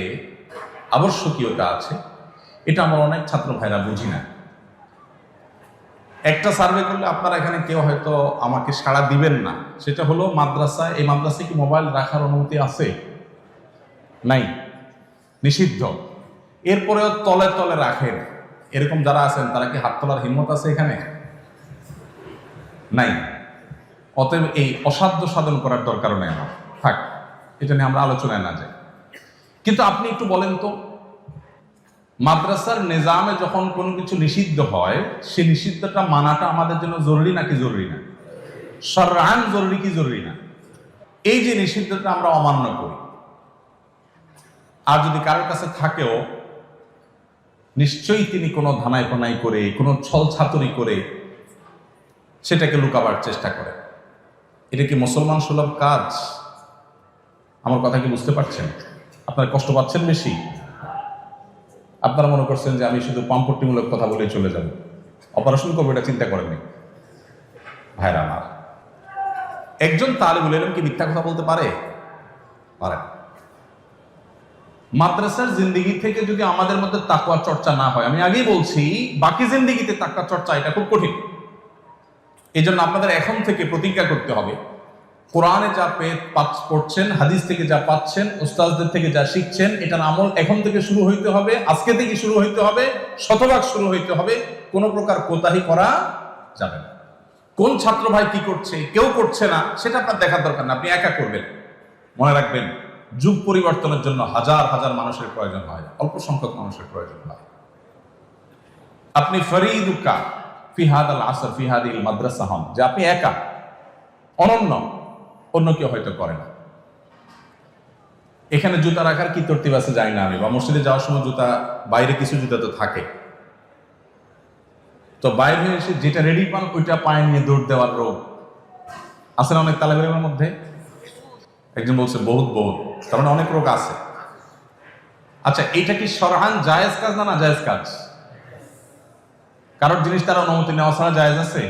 আবশ্যকীয়তা আছে, এটা আমার অনেক ছাত্র ভাইরা বুঝি না। একটা সার্ভে করলে আপনারা এখানে কেউ হয়তো আমাকে সাড়া দিবেন না, সেটা হলো মাদ্রাসায়, এই মাদ্রাসায় কি মোবাইল রাখার অনুমতি আছে? নাই, নিষিদ্ধ। এরপরেও তলে তলে রাখেন, এরকম যারা আছেন তারা কি হাত তোলার হিম্মত আছে এখানে? নাই। অতএব এই অসাধ্য সাধন করার দরকার নেই আমার, থাক, এটা নিয়ে আমরা আলোচনায় না যাই। কিন্তু আপনি একটু বলেন তো, মাদ্রাসার নিজামে যখন কোনো কিছু নিষিদ্ধ হয়, সেই নিষিদ্ধটা মানাটা আমাদের জন্য জরুরি নাকি জরুরি না? শরআন জরুরি কি জরুরি না? এই যে নিষিদ্ধটা আমরা অমান্য করি, আর যদি কারোর কাছে থাকেও, নিশ্চয়ই তিনি কোনো ধানাই পানাই করে, কোনো ছল ছাতুরি করে সেটাকে লুকাবার চেষ্টা করে। এটা কি মুসলমান সুলভ কাজ? আমার কথা কি বুঝতে পারছেন? আপনারা কষ্ট পাচ্ছেন বেশি? আপনারা মনে করছেন যে আমি শুধু পাম্পট্টিমূলক কথা বলে চলে যাব, অপারেশন করবো, এটা চিন্তা করেননি। ভাইরা আমার, একজন তালিবুল ইলম কি মিথ্যা কথা বলতে পারে? পারে। মাদ্রাসার জিন্দেগি থেকে যদি আমাদের মধ্যে তাকওয়া চর্চা না হয়, আমি আগেই বলছি, বাকি জিন্দেগিতে তাকওয়া চর্চা এটা খুব কঠিন। এই জন্য আপনাদের এখন থেকে প্রতিজ্ঞা করতে হবে, কোরআনে যা পড়ছেন, হাদিস থেকে যা পাচ্ছেন, উস্তাদদের থেকে যা শিখছেন, এটার আমল এখন থেকে শুরু হইতে হবে, আজকে থেকে শুরু হইতে হবে, শতভাগ শুরু হইতে হবে। কোনো প্রকার কোতাহি করা যাবে না। কোন ছাত্র ভাই কি করছে, কেউ করছে না, সেটা আপনার দেখার দরকার না, আপনি একা করবেন। মনে রাখবেন, যুগ পরিবর্তনের জন্য হাজার হাজার মানুষের প্রয়োজন হয়, অল্প সংখ্যক মানুষের প্রয়োজন হয়। আপনি ফরিদুকা ফিহাদ আল আসর ফিহাদিল মাদ্রাসা হন, যে আপনি একা, অনন্য, অন্য কেউ হয়তো করে না। এখানে জুতা রাখার কি তরতিব আছে জানি না আমি, বা মসজিদে যাওয়ার সময় জুতা, বাইরে কিছু জুতা তো থাকে, তো বাইরে এসে যেটা রেডি পান ওইটা পায়ে নিয়ে দৌড় দেওয়ার রোগ আছে না অনেক তালেবের মধ্যে? একজন বলছে বহুত বহুত, তার মানে অনেক রোগ আছে। আচ্ছা, এটা কি শরআন জায়েজ কাজ না জায়েজ কাজ? কারোর জিনিস তার অনুমতি নেওয়া ছাড়া জায়েজ আছে?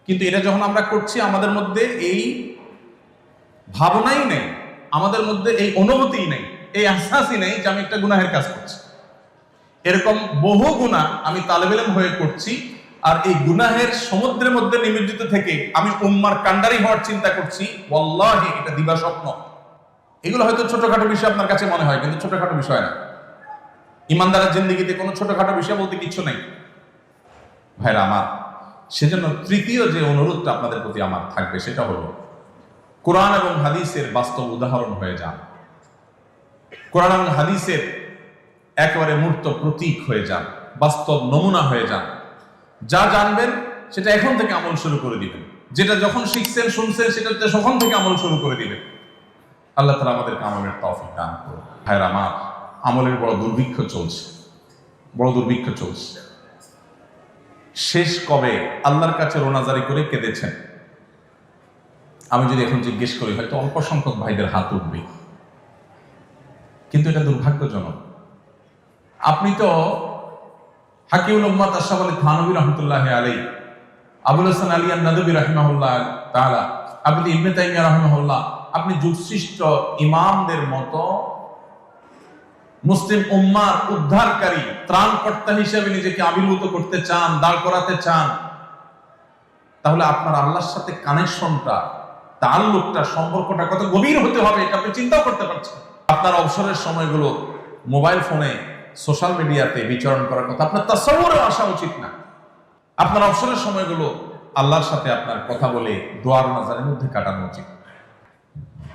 কিন্তু এটা যখন আমরা করছি, আমাদের মধ্যে এই ভাবনাই নেই আমাদের মধ্যে এই অনুভূতিই নেই, এই আহসাসই নেই যে আমি একটা গুনাহের কাজ করছি। এরকম বহু গুনাহ আমি তালেব ইলম হয়ে করছি, আর এই গুনাহের সমুদ্রের মধ্যে নিমজ্জিত থেকে আমি উম্মার কান্ডারি হওয়ার চিন্তা করছি। ওয়াল্লাহি এটা দিবা স্বপ্ন। এগুলো হয়তো ছোটখাটো বিষয় আপনার কাছে মনে হয়, কিন্তু ছোটখাটো বিষয় না। ইমানদারের জিন্দেগিতে কোনো ছোটখাটো বিষয় বলতে কিছু নেই ভাইরা আমার। সেজন্য তৃতীয় যে অনুরোধটা আপনাদের প্রতি আমার থাকবে সেটা হলো, কোরআন এবং হাদিসের বাস্তব উদাহরণ হয়ে যান। কোরআন এবং হাদিসের একেবারে মূর্ত প্রতীক হয়ে যান, বাস্তব নমুনা হয়ে যান। যা জানবেন সেটা এখন থেকে আমল শুরু করে দিবেন, যেটা যখন শিখছেন শুনছেন সেটা তখন থেকে আমল শুরু করে দিবেন। আল্লাহ তাআলা আমাদেরকে আমলের তৌফিক দান করুন। ভাইরা আমার, আমলের বড় দুর্ভিক্ষ চলছে, বড় দুর্ভিক্ষ চলছে। শেষ কবে আল্লাহর কাছে রোনাজারি করে কেঁদেছেন? আমি যদি এখন জিজ্ঞেস করি হয়তো অল্প সংখ্যক ভাইদের হাত উঠবে, কিন্তু এটা দুর্ভাগ্যজনক। আপনি তো হাকিউল উম্মাত আশরাফ আলী থানভী রহমতুল্লাহ আলাইহি, আবুল হাসান আলী আন-নাদভী রাহিমাহুল্লাহ তাআলা, আপনি ইবনে তাইমিয়া রাহিমাহুল্লাহ, আপনি যুগশ্রেষ্ঠ ইমামদের মতো মুসলিম উম্মার উদ্ধারকারী ত্রাণকর্তা হিসেবে নিজেকে আবির্ভূত করতে চান, দাঁড় করাতে চান, তাহলে আপনার আল্লাহর সাথে কানেকশনটা, তাআল্লুকটা, সম্পর্কটা কত গভীর হতে হবে এটা আপনি চিন্তাও করতে পারছেন। আপনার অবসরের সময়গুলো মোবাইল ফোনে, সোশ্যাল মিডিয়াতে বিচরণ করার কথা আপনার তাসাউরুরে আসা উচিত না। আপনার অবসরের সময়গুলো আল্লাহর সাথে আপনার কথা বলে দোয়ার নাজারের মধ্যে কাটানো উচিত।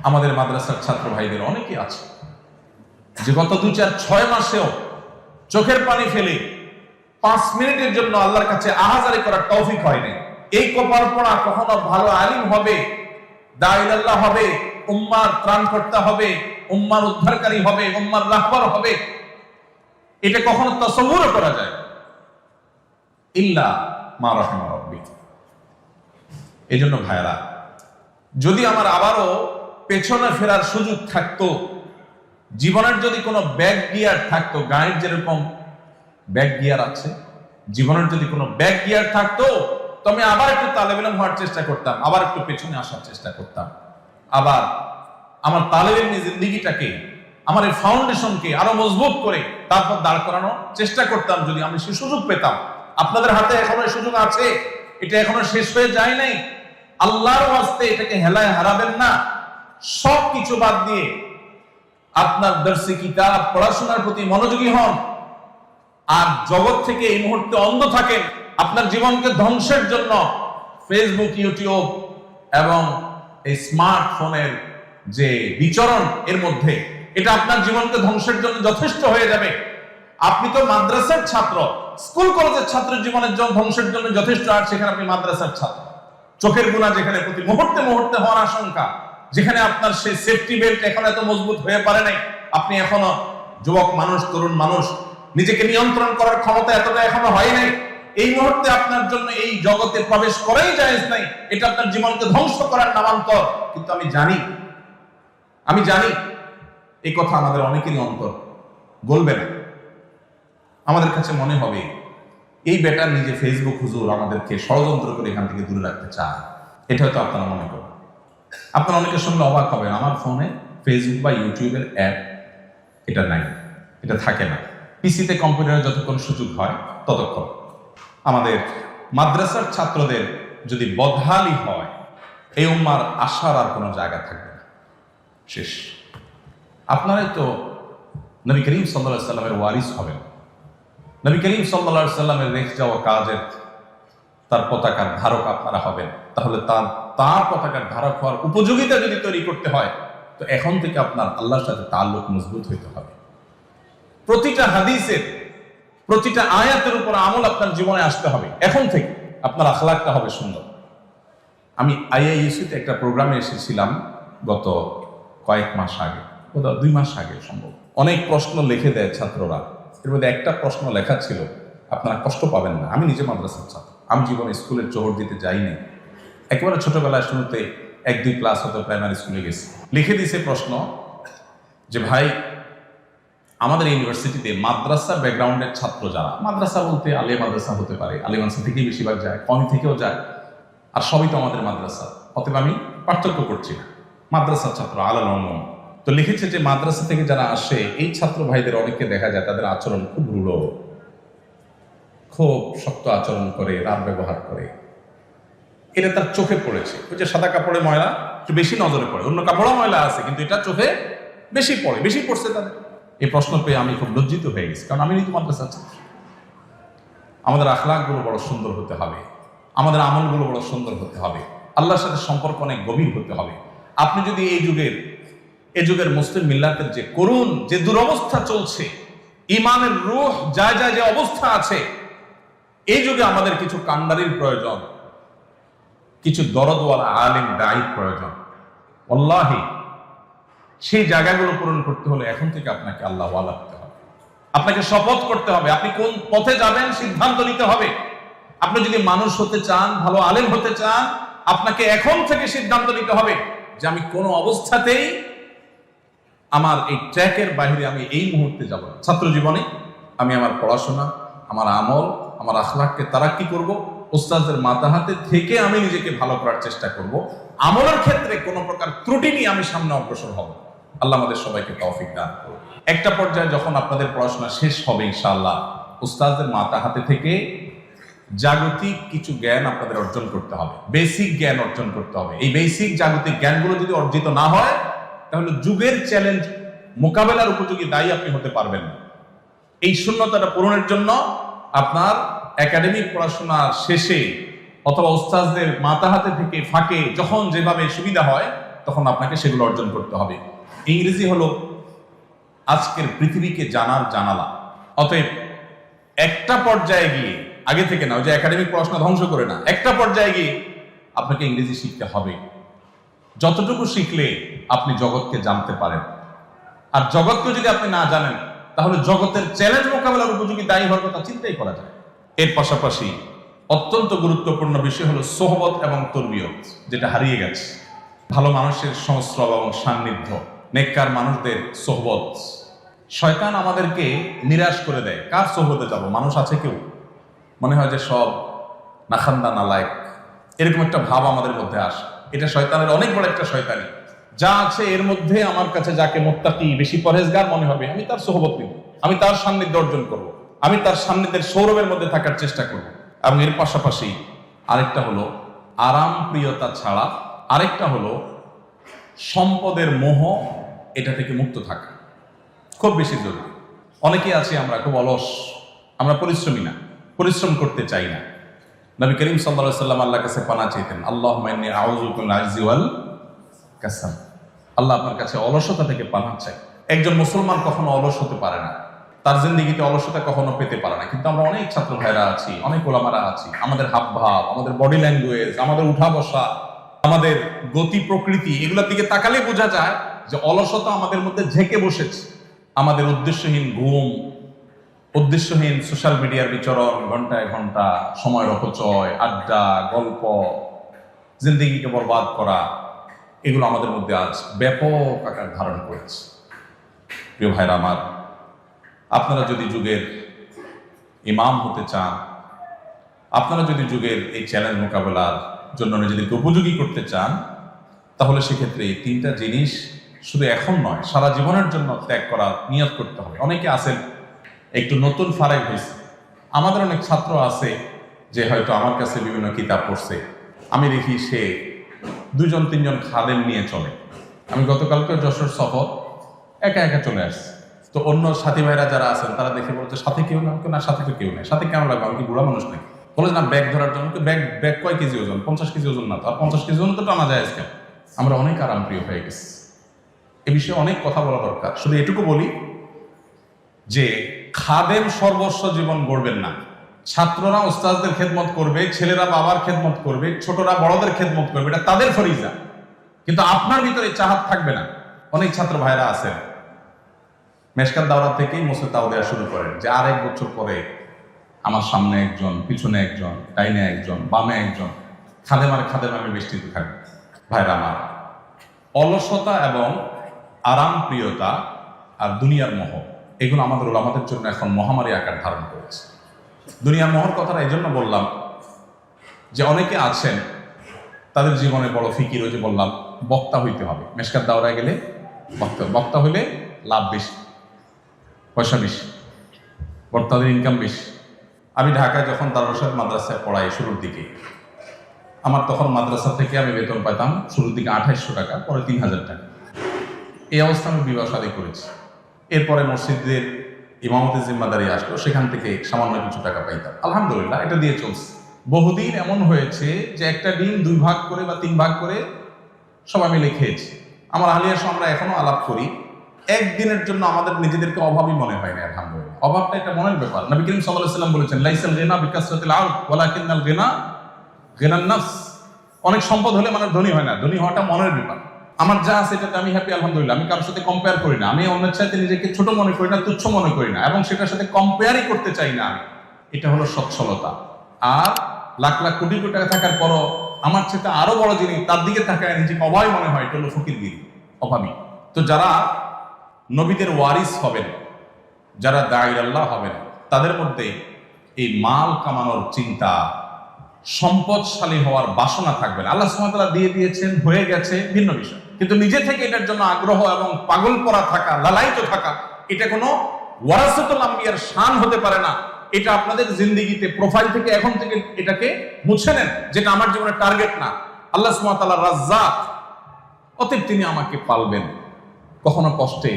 আমাদের মাদ্রাসার ছাত্র ভাইদের অনেকে আছে যে গত 2-4-6 মাসেও চোখের পানি ফেলে 5 মিনিটের জন্য আল্লাহর কাছে আহাজারি করার তৌফিক হয়নি। এই কপাল পড়া কখনো ভালো আলিম হবে, দাঈ আল্লাহ হবে, উম্মার ত্রাণকর্তা হবে, উম্মার উদ্ধারকারী হবে, উম্মার রাহবার হবে, এটা কখনো তাসাউরও করা যায় ইল্লা মা রাহিমা রাব্বি। এজন্য ভাইরা, যদি আমার আবারও পেছনে ফেরার সুযোগ থাকতো, জীবনের যদি কোনো ব্যাক গিয়ার থাকতো, গাড়ির যেরকম ব্যাক গিয়ার আছে, জীবনের যদি কোনো ব্যাক গিয়ার থাকতো, তো আমি আবার একটু তালেব ইলম হওয়ার চেষ্টা করতাম, আবার একটু পেছনে আসার চেষ্টা করতাম, আবার আমার তালেব ইলমি জিন্দেগিটাকে, আমার এই ফাউন্ডেশনকে আরো মজবুত করে তারপর দাঁড় করানোর চেষ্টা করতাম, যদি আমি সে সুযোগ পেতাম। আপনাদের হাতে এখনো সুযোগ আছে, এটা এখনো শেষ হয়ে যায় নাই। আল্লাহর ওয়াস্তে এটাকে হেলায় হারাবেন না। সব কিছু বাদ দিয়ে আপনার দর্শি কিতাব পড়াশোনার প্রতি মনোযোগী হন, আর জগৎ থেকে এই মুহূর্তে অন্ধ থাকেন। আপনার জীবনকে ধ্বংসের জন্য ফেসবুক, ইউটিউব এবং এই স্মার্টফোনের যে বিচরণ এর মধ্যে, এটা আপনার জীবনকে ধ্বংসের জন্য যথেষ্ট হয়ে যাবে। আপনি তো মাদ্রাসার ছাত্র, স্কুল কলেজের ছাত্র জীবনের জন্য ধ্বংসের জন্য যথেষ্ট, আর সেখানে আপনি মাদ্রাসার ছাত্র। চোখের গুণা যেখানে প্রতি মুহূর্তে মুহূর্তে হওয়ার আশঙ্কা, যেখানে আপনার সেই সেফটি বেল্ট এখন এত মজবুত হয়ে পারে নাই, আপনি এখনো যুবক মানুষ, তরুণ মানুষ, নিজেকে নিয়ন্ত্রণ করার ক্ষমতা এতটা এখনো হয় নাই, এই মুহূর্তে আপনার জন্য এই জগতে প্রবেশ করাই জায়েজ নাই। এটা আপনার জীবনকে ধ্বংস করার নামান্তর। কিন্তু আমি জানি এই কথা আমাদের অনেকেরই অন্তর বলবে না। আমাদের কাছে মনে হবে এই বেটার নিজে ফেসবুক হুজুর আমাদেরকে ষড়যন্ত্র করে এখান থেকে দূরে রাখতে চায়। এটা হয়তো আপনারা মনে করেন। আপনারা অনেকে শুনলে অবাক হবেন, আমার ফোনে ফেসবুক বা ইউটিউবের অ্যাপ এটা নাই, এটা থাকে না। পিসিতে, কম্পিউটারে যতক্ষণ সুযোগ হয় ততক্ষণ। আমাদের মাদ্রাসার ছাত্রদের যদি বদহালি হয়, এই উম্মার আশার আর কোনো জায়গা থাকবে না, শেষ। আপনারাই তো নবী করিম সাল্লাল্লাহু আলাইহি সাল্লামের ওয়ারিস হবেন। নবী করিম সাল্লাল্লাহু আলাইহি সাল্লামের রেখে যাওয়া কাজের তার পতাকার ধারক আপনারা হবেন। তাহলে তার পতাকার ধারক হওয়ার উপযোগিতা যদি তৈরি করতে হয়, তো এখন থেকে আপনার আল্লাহর সাথে তাআল্লুক মজবুত হইতে হবে। প্রতিটা হাদিসের, প্রতিটা আয়াতের উপর আমল আপনার জীবনে আসতে হবে। এখন থেকে আপনার আখলাকটা হবে সুন্দর। আমি আইআইইউসিতে একটা প্রোগ্রামে এসেছিলাম গত কয়েক মাস আগে, 2 মাস আগে সম্ভব। অনেক প্রশ্ন লিখে দেয় ছাত্ররা, এর মধ্যে একটা প্রশ্ন লেখা ছিল, আপনারা কষ্ট পাবেন না, আমি নিজে মাদ্রাসার ছাত্র, আমি জীবনে স্কুলের চোহর দিতে যাইনি, একেবারে ছোটবেলায় শুরুতে 1-2 ক্লাস হতো প্রাইমারি স্কুলে গেছি। লিখে দিয়েছে প্রশ্ন যে ভাই, আমাদের ইউনিভার্সিটিতে মাদ্রাসা ব্যাকগ্রাউন্ডের ছাত্র যারা, মাদ্রাসা বলতে আলিয়া মাদ্রাসা হতে পারে, আলিয়া মাদ্রাসা থেকেই বেশিরভাগ যায়, কমি থেকেও যায়, আর সবই তো আমাদের মাদ্রাসা, অতএব আমি পার্থক্য করছি না। মাদ্রাসার ছাত্র আলাল উলুম, তো লিখেছে যে মাদ্রাসা থেকে যারা আসে এই ছাত্র ভাইদের অনেককে দেখা যায় তাদের আচরণ খুব রূঢ়, খুব শক্ত আচরণ করে, রাত ব্যবহার করে। এটা তার চোখে পড়েছে। ওই যে সাদা কাপড়ে ময়লা একটু বেশি নজরে পড়ে, অন্য কাপড়ও ময়লা আছে কিন্তু এটা চোখে বেশি পড়ে, বেশি পড়ছে তাদের। এই প্রশ্ন পেয়ে আমি খুব লজ্জিত হয়ে গেছি, কারণ আমি নিজে মাদ্রাসা ছাত্র। আমাদের আখলাকগুলো বড় সুন্দর হতে হবে, আমাদের আমলগুলো বড় সুন্দর হতে হবে, আল্লাহর সাথে সম্পর্ক অনেক গভীর হতে হবে। আপনি যদি এই যুগের মুসলিম মিল্লাতের যে করুণ যে দুরবস্থা চলছে, ইমানের রূহ যায় যে অবস্থা আছে, এই যুগে আমাদের কিছু কান্ডারির প্রয়োজন, কিছু দরদওয়ালা আলেম দায়ীর প্রয়োজন। আল্লাহি সেই জায়গাগুলো পূরণ করতে হলে এখন থেকে আপনাকে আল্লাহ ওয়ালা হতে হবে, আপনাকে শপথ করতে হবে, আপনি কোন পথে যাবেন সিদ্ধান্ত নিতে হবে। আপনি যদি মানুষ হতে চান, ভালো আলেম হতে চান, আপনাকে এখন থেকে সিদ্ধান্ত নিতে হবে যে আমি কোনো অবস্থাতেই আমার এই ট্র্যাকের বাইরে আমি এই মুহূর্তে যাব না। ছাত্র জীবনে আমি আমার পড়াশোনা, আমার আমল, আমার আখলাককে তারাক্কি করব, উস্তাদের মাথা হাতে থেকে আমি নিজেকে ভালো করার চেষ্টা করব। আমলের ক্ষেত্রে কোনো প্রকার ত্রুটি নিয়ে আমি সামনে অগ্রসর হব। আল্লাহ আমাদের সবাইকে তৌফিক দান করুন। একটা পর্যায়ে যখন আপনাদের পড়াশোনা শেষ হবে ইনশাআল্লাহ, উস্তাদের মাথা হাতে থেকে জাগতিক কিছু জ্ঞান আপনাদের অর্জন করতে হবে, বেসিক জ্ঞান অর্জন করতে হবে। এই বেসিক জাগতিক জ্ঞানগুলো যদি অর্জিত না হয়, তাহলে যুগের চ্যালেঞ্জ মোকাবেলার উপযোগী দায়ী আপনি হতে পারবেন না। এই শূন্যতাটা পূরণের জন্য আপনার একাডেমিক পড়াশোনার শেষে অথবা উস্তাদদের মাথা হাতে থেকে ফাঁকে যখন যেভাবে সুবিধা হয় তখন আপনাকে সেগুলো অর্জন করতে হবে। ইংরেজি হলো আজকের পৃথিবীকে জানার জানালা। অতএব একটা পর্যায়ে গিয়ে, আগে থেকে না, ওই যে একাডেমিক পড়াশোনা ধ্বংস করে না, একটা পর্যায়ে গিয়ে আপনাকে ইংরেজি শিখতে হবে। যতটুকু শিখলে আপনি জগৎকে জানতে পারেন, আর জগৎকে যদি আপনি না জানেন তাহলে জগতের চ্যালেঞ্জ মোকাবেলার উপযোগী দায়ী হওয়ার কথা চিন্তাই করা যায়। এর পাশাপাশি অত্যন্ত গুরুত্বপূর্ণ বিষয় হলো সোহবত এবং তরবিয়ত, যেটা হারিয়ে গেছে। ভালো মানুষের সংস্রব এবং সান্নিধ্য, নেককার মানুষদের সোহবত। শয়তান আমাদেরকে নিরাশ করে দেয়। কার সোহবতে যাব? মানুষ আছে কেউ? মনে হয় যে সব নাখান্দা নালায়েক, এরকম একটা ভাব আমাদের মধ্যে আসে। এটা শয়তানের অনেক বড় একটা শয়তানি। যা আছে এর মধ্যে আমার কাছে যাকে মুত্তাকি, বেশি পরহেজগার মনে হবে, আমি তার সোহবত নিব, আমি তার সান্নিধ্য অর্জন করব, আমি তার সান্নিধ্যের সৌরভের মধ্যে থাকার চেষ্টা করব। এবং এর পাশাপাশি আরেকটা হলো আরাম প্রিয়তা ছাড়া আরেকটা হলো সম্পদের মোহ, এটা থেকে মুক্ত থাকা খুব বেশি জরুরি। অনেকেই আছি আমরা খুব অলস, আমরা পরিশ্রমী না, পরিশ্রম করতে চাই না। নবী করিম সাল্লাল্লাহু আলাইহি ওয়াসাল্লাম আল্লাহর কাছে পানা চাইতেন, আল্লাহুম্মা ইন্নী আউযু বিকা মিনাল আজজি ওয়াল কাসাল। আল্লাহ আপনার কাছে অলসতা থেকে পানা চাই। একজন মুসলমান কখনো অলস হতে পারে না, তার জিন্দেগিতে অলসতা কখনো পেতে পারে না। কিন্তু আমরা অনেক ছাত্র ভাইরা আছি, অনেক ওলামারা আছি, আমাদের হাবভাব, আমাদের বডি ল্যাঙ্গুয়েজ, আমাদের উঠা বসা, আমাদের গতি প্রকৃতি, এগুলোর দিকে তাকালে বোঝা যায় যে অলসতা আমাদের মধ্যে ঝেঁকে বসেছে। আমাদের উদ্দেশ্যহীন ঘুম, উদ্দেশ্যহীন সোশ্যাল মিডিয়ার বিচরণ, ঘন্টায় ঘন্টা সময়ের অপচয়, আড্ডা, গল্প, জিন্দেগিকে বরবাদ করা, এগুলো আমাদের মধ্যে আজ ব্যাপক আকার ধারণ করেছে। প্রিয় ভাইরা আমার, আপনারা যদি যুগের ইমাম হতে চান, আপনারা যদি যুগের এই চ্যালেঞ্জ মোকাবেলার জন্য নিজেদেরকে উপযোগী করতে চান, তাহলে সেক্ষেত্রে এই তিনটা জিনিস শুধু এখন নয়, সারা জীবনের জন্য ত্যাগ করার নিয়ত করতে হবে। অনেকে আছেন একটু নতুন ফারেক হয়েছে, আমাদের অনেক ছাত্র আছে যে হয়তো আমার কাছে বিভিন্ন কিতাব পড়ছে, আমি দেখি সে 2-3 খাদেম নিয়ে চলে। আমি গতকালকে যশোর সফর একা একা চলে আসছি, তো অন্য সাথী ভাইরা যারা আছেন তারা দেখে বলছে সাথে কেউ না, সাথে তো কেউ নেই। সাথে কেন লাগবে, আমি কি বুড়া মানুষ নাকি? বলে না, ব্যাগ ধরার জন্য। ব্যাগ কয় কেজি ওজন? 50 কেজি ওজন না তো, আর 50 কেজি ওজন তো টানা যায় আজকে। আমরা অনেক আরামপ্রিয় হয়ে গেছি, এ বিষয়ে অনেক কথা বলা দরকার। শুধু এটুকু বলি যে খাদেম সর্বস্ব জীবন গড়বেন না। ছাত্ররা উস্তাদদের খেদমত করবে, ছেলেরা বাবার খেদমত করবে, ছোটরা বড়দের খেদমত করবে, এটা তাদের ফরিজা। কিন্তু আপনার ভিতরে চাহাত থাকবে না। অনেক ছাত্র ভাইরা আছেন মেশকাত দাওরা থেকেই মুসে তাও দেওয়া শুরু করেন যে আর 1 বছর পরে আমার সামনে একজন, পিছনে একজন, ডাইনে একজন, বামে একজন, খাদেম আমি বেষ্টিত থাকবে। ভাইরা আমার, অলসতা এবং আরাম প্রিয়তা আর দুনিয়ার মোহ, এগুলো আমাদের ওলামাদের জন্য এখন মহামারী আকার ধারণ করেছে। দুনিয়ার মোহর কথাটা এই জন্য বললাম যে অনেকে আছেন তাদের জীবনে বড় ফিকির, ওই যে বললাম বক্তা হইতে হবে। মেশকাত দাওরায় গেলে বক্তা হলে লাভ বেশি, পয়সা বেশি, বক্তাদের ইনকাম বেশি। আমি ঢাকায় যখন দারুল ইরশাদ মাদ্রাসায় পড়াই শুরুর দিকে, আমার তখন মাদ্রাসা থেকে আমি বেতন পাইতাম শুরুর দিকে 2800 টাকা, পরে 3000 টাকা। এই অবস্থা আমি বিবাহ শাদী করেছি। এরপরে মসজিদের ইমামতের জিম্মাদারি আসলো, সেখান থেকে সামান্য কিছু টাকা পাইতাম। আলহামদুলিল্লাহ, এটা দিয়ে চলছে। বহুদিন এমন হয়েছে যে একটা ডিম 2 ভাগ করে বা 3 ভাগ করে সবাই মিলে খেয়েছি। আমার আলিয়ার সঙ্গে আমরা এখনো আলাপ করি। একদিনের জন্য আমাদের নিজেদেরকে অভাবী মনে হয় না। আলহামদুলিল্লাহ, অভাবটা একটা মনের ব্যাপার। নবী করিম সাল্লাল্লাহু আলাইহি ওয়াসাল্লাম বলেছেন, লাইসাল গিনা বিকাসরাতিল আরদ ওয়ালাকিন্নাল গিনা গিনান নাফস। অনেক সম্পদ হলে মানে ধনী হয় না, ধনী হওয়াটা মনের ব্যাপার। আমার যা আছে এটাতে আমি হ্যাপি, আলহামদুলিল্লাহ। আমি কারোর সাথে কম্পেয়ার করি না, আমি অন্যের সাথে নিজেকে ছোট মনে করি না, তুচ্ছ মনে করি না, এবং সেটার সাথে কম্পেয়ারই করতে চাই না আমি। এটা হলো সচ্ছলতা। আর লাখ লাখ কোটি কোটি টাকা থাকার পরও আমার সাথে আরো বড় যিনি, তার দিকে তাকায় নিজেকে অভাবী মনে হয়, এটা হলো ফকিরগিরি, অভাবী। তো যারা নবীদের ওয়ারিস হবেন, যারা দাঈ আল্লাহ হবেন, তাদের মধ্যে এই মাল কামানোর চিন্তা, সম্পদশালী হওয়ার বাসনা থাকবে না। আল্লাহ সুবহানাহু ওয়া তাআলা দিয়ে দিয়েছেন, হয়ে গেছে, ভিন্ন বিষয়। কিন্তু নিজে থেকে এটার জন্য আগ্রহ এবং পাগল পড়া থাকা, লালায়িত থাকা, এটা কোনো ওয়ারাসাতুল আম্বিয়ার শান হতে পারে না। এটা আপনাদের জিন্দেগিতে প্রোফাইল থেকে এখন থেকে এটাকে মুছে নেন, যেটা আমার জীবনের টার্গেট না। আল্লাহ সুবহানাহু ওয়া তাআলা রাজ্জাক, অতএব তিনি আমাকে পালবেন, কখনো কষ্টে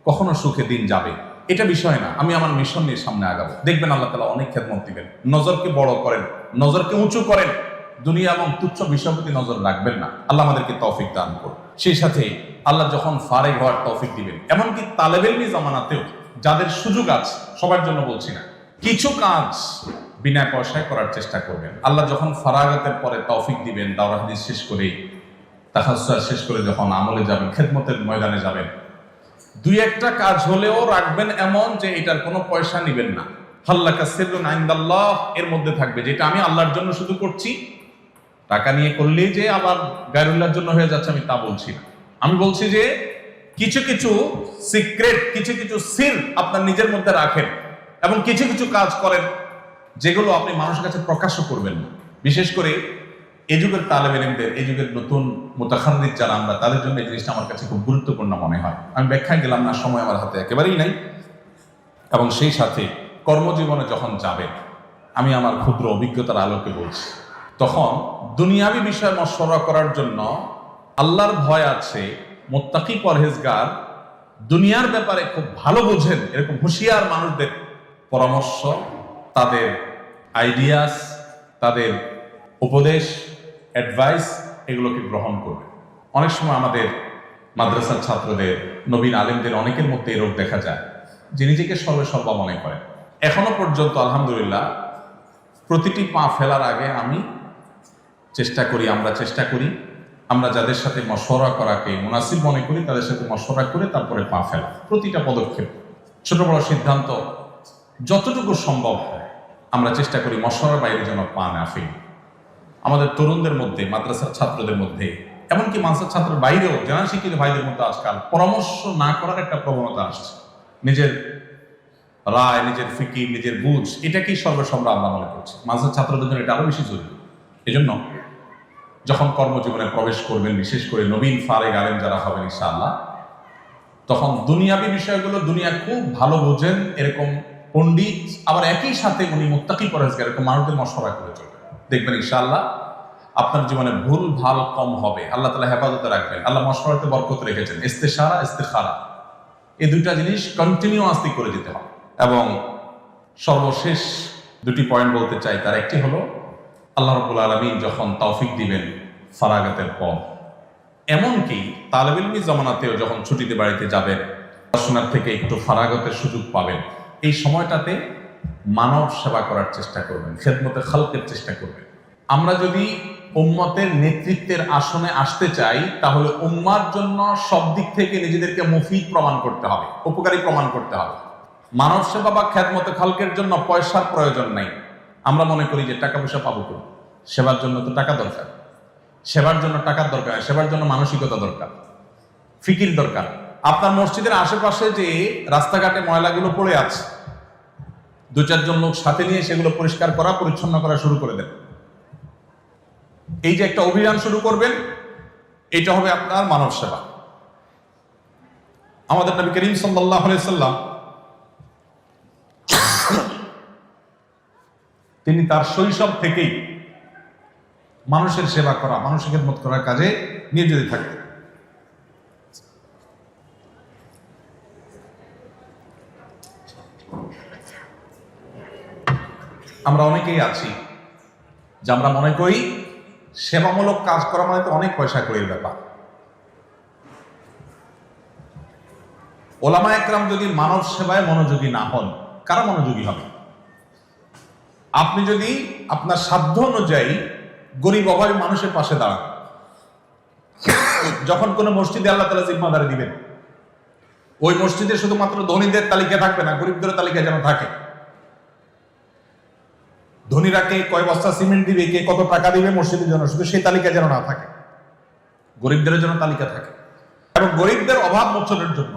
কখনো সুখে দিন যাবে, এটা বিষয় না। আমি আমার মিশন নিয়ে সামনে আগাবো। দেখবেন আল্লাহ তাআলা অনেক খেদমত দিবেন। নজরকে বড় করেন, নজরকে উঁচু করেন, দুনিয়া এবং তুচ্ছ বিষয়ের প্রতি নজর রাখবেন না। আল্লাহ আমাদেরকে তৌফিক দান করুন। সেই সাথে আল্লাহ যখন ফারেগ হওয়ার তৌফিক দিবেন, এমনকি তালেবে ইলমি জামানাতেও যাদের সুযোগ আছে, সবার জন্য বলছি না, কিছু কাজ বিনা পয়সায় করার চেষ্টা করবেন। আল্লাহ যখন ফারাগাতের পরে তৌফিক দিবেন, দাওরাহ হাদিস শেষ করে, তাহাজ্জুদ শেষ করে যখন আমলে যাবেন, খেদমতের ময়দানে যাবেন, 2-1টা কাজ হলেও রাখবেন এমন যে এটার কোনো পয়সা নিবেন না। হাল্লাকা সিররুন ইনদাল্লাহ, এর মধ্যে থাকবে যেটা আমি আল্লাহর জন্য শুধু করছি। টাকা নিয়ে করলেই যে আবার গায়রুল্লাহর জন্য হয়ে যাচ্ছে, আমি তা বলছি না। আমি বলছি যে কিছু কিছু সিক্রেট, কিছু কিছু সির আপনার নিজের মধ্যে রাখেন, এবং কিছু কিছু কাজ করেন যেগুলো আপনি মানুষের কাছে প্রকাশ্য করবেন না। বিশেষ করে এই যুগের তালেবে ইলমদের, এই যুগের নতুন মুতাখান্নিস যারা আমরা, তাদের জন্য এই জিনিসটা আমার কাছে খুব গুরুত্বপূর্ণ মনে হয়। আমি ব্যাখ্যায় গেলাম না, সময় আমার হাতে একেবারেই নাই। এবং সেই সাথে কর্মজীবনে যখন যাবেন, আমি আমার ক্ষুদ্র অভিজ্ঞতার আলোকে বলছি, তখন দুনিয়াবি বিষয় মশওয়ারা করার জন্য আল্লাহর ভয় আছে, মুত্তাকি পরহেজগার, দুনিয়ার ব্যাপারে খুব ভালো বোঝেন এরকম হুঁশিয়ার মানুষদের পরামর্শ, তাদের আইডিয়াস, তাদের উপদেশ, অ্যাডভাইস, এগুলোকে গ্রহণ করবে। অনেক সময় আমাদের মাদ্রাসার ছাত্রদের, নবীন আলেমদের অনেকের মধ্যে এই রোগ দেখা যায় যে নিজেকে সর্বা মনে করে। এখনো পর্যন্ত আলহামদুলিল্লাহ প্রতিটি পা ফেলার আগে আমি চেষ্টা করি, আমরা যাদের সাথে মশওয়ারা করাকে মুনাসিব মনে করি, তাদের সাথে মশওয়ারা করে তারপরে পা ফেলা। প্রতিটা পদক্ষেপ, ছোট বড় সিদ্ধান্ত যতটুকু সম্ভব হয় আমরা চেষ্টা করি মশওয়ারার বাইরে যেন পা না ফেলি। আমাদের তরুণদের মধ্যে, মাদ্রাসার ছাত্রদের মধ্যে, এমনকি মাদ্রাসার ছাত্রের বাইরেও জানা শিক্ষিত ভাইদের মধ্যে আজকাল পরামর্শ না করার একটা প্রবণতা আসছে। নিজের রায়, নিজের ফিকির, নিজের বুঝ, এটাকেই সর্বসম্রা আমরা মনে করছি। মাদ্রাসার ছাত্রদের জন্য এটা আরো বেশি জরুরি। এজন্য যখন কর্মজীবনে প্রবেশ করবেন, বিশেষ করে নবীন ফারেগ আলেম যারা হবেন ইনশাআল্লাহ, তখন দুনিয়াবী বিষয়গুলো, দুনিয়া খুব ভালো বোঝেন এরকম পণ্ডিত, আবার একই সাথে উনি মুত্তাকি পরহেজগার, এরকম মানুষদের মশওয়ারা করে চলবেন। দেখবেন ইনশাআল্লাহ আপনার জীবনে ভুল ভাল কম হবে। আল্লাহ তাআলা হেফাজতে রাখবেন। আল্লাহ মশওয়ারাতে বরকত রেখেছেন। ইস্তেশারা, ইস্তেখারা, এই দুইটা জিনিস কন্টিনিউয়াসলি করে যেতে হবে। এবং সর্বশেষ 2টি পয়েন্ট বলতে চাই। তার একটি হলো, আল্লাহ রাব্বুল আলামিন যখন তৌফিক দিবেন ফারাগাতের পর, এমনকি তালেবে ইলমি জামানাতেও যখন ছুটিতে বাড়িতে যাবেন, পড়াশোনার থেকে একটু ফারাগতের সুযোগ পাবেন, এই সময়টাতে মানব সেবা করার চেষ্টা করবেন, খেদমতে খালকের চেষ্টা করবেন। আমরা যদি উম্মতের নেতৃত্বের আসনে আসতে চাই, তাহলে উম্মার জন্য সব দিক থেকে নিজেদেরকে মুফিদ প্রমাণ করতে হবে, উপকারী প্রমাণ করতে হবে। মানব সেবা বা খেদমতে খালকের জন্য পয়সার প্রয়োজন নাই। আমরা মনে করি যে টাকা পয়সা পাবো কই? সেবার জন্য তো টাকা দরকার, সেবার জন্য টাকার দরকার, সেবার জন্য মানসিকতা দরকার, ফিকির দরকার। আপনার মসজিদের আশেপাশে যে রাস্তাঘাটে ময়লাগুলো পড়ে আছে, 2-4 জন লোক সাথে নিয়ে সেগুলো পরিষ্কার করা, পরিচ্ছন্ন করা শুরু করে দেন। এই যে একটা অভিযান শুরু করবেন, এটা হবে আপনার মানব সেবা। আমাদের নবী করিম সাল্লাল্লাহু আলাইহি সাল্লাম তিনি তার শৈশব থেকেই মানুষের সেবা করা, মানুষের খেদমত করার কাজে নিয়োজিত থাকতেন। আমরা অনেকেই আছি যে আমরা মনে করি সেবামূলক কাজ করা মানে তো অনেক পয়সা করির ব্যাপার। ওলামা একরাম যদি মানব সেবায় মনোযোগী না হন, কারা মনোযোগী হবে? আপনি যদি আপনার সাধ্য অনুযায়ী গরিব অভাবী মানুষের পাশে দাঁড়ান, যখন কোনো মসজিদে আল্লাহ তাআলা জিম্মাদারি দিবেন, ওই মসজিদে শুধুমাত্র ধনীদের তালিকা থাকবে না, গরিবদের তালিকা যেন থাকে। ধনীরা কে কয় বস্তা সিমেন্ট দিবে, কে কত টাকা দিবে মসজিদের জন্য, শুধু সেই তালিকা যেন না থাকে, গরিবদের জন্য তালিকা থাকে। এবং গরিবদের অভাব মোচনের জন্য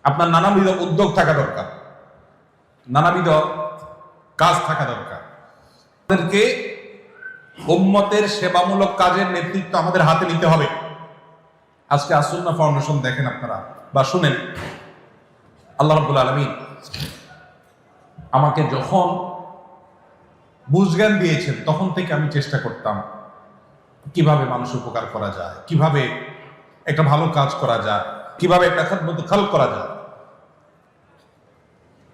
আপনার নানাবিধ উদ্যোগ থাকা দরকার, নানাবিধ কাজ থাকা দরকার। আমাদেরকে উম্মতের সেবামূলক কাজের নেতৃত্ব আমাদের হাতে নিতে হবে। আজকে আসুন্নাহ ফাউন্ডেশন দেখেন আপনারা বা শুনেন, আল্লাহ রাব্বুল আলামিন আমাকে যখন বুঝজ্ঞান দিয়েছেন তখন থেকে আমি চেষ্টা করতাম কিভাবে মানুষ উপকার করা যায়, কিভাবে একটা ভালো কাজ করা যায়, কিভাবে একটা খেদমত খালক করা যায়।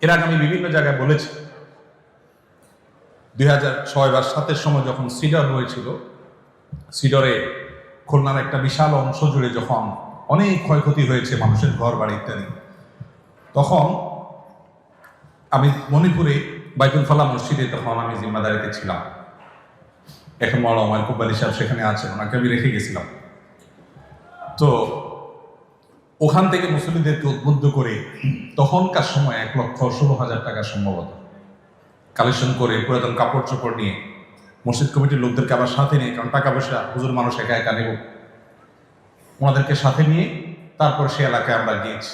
এর আগে আমি বিভিন্ন জায়গায় বলেছি, 2006 বা 2007 সময় যখন সিডর হয়েছিল, সিডরে খুলনার একটা বিশাল অংশ জুড়ে যখন অনেক ক্ষয়ক্ষতি হয়েছে, মানুষের ঘর বাড়ি ইত্যাদি, তখন আমি মণিপুরে বাইতুল ফালাহ মসজিদে তখন আমি জিম্মাদারিতে ছিলাম। এখন মাওলানা মাহবুব আলী সাহেব সেখানে আছেন, ওনাকে আমি রেখে গেছিলাম। তো ওখান থেকে মুসল্লিদেরকে উদ্বুদ্ধ করে তখনকার সময় 1,16,000 টাকা সম্ভবত কালেকশন করে পুরাতন কাপড় চোপড় নিয়ে মসজিদ কমিটির লোকদেরকে আবার সাথে নিয়ে, কারণ টাকা পয়সা হুজুর মানুষ একা একা নেব, ওনাদেরকে সাথে নিয়ে তারপর সে এলাকায় আমরা গিয়েছি।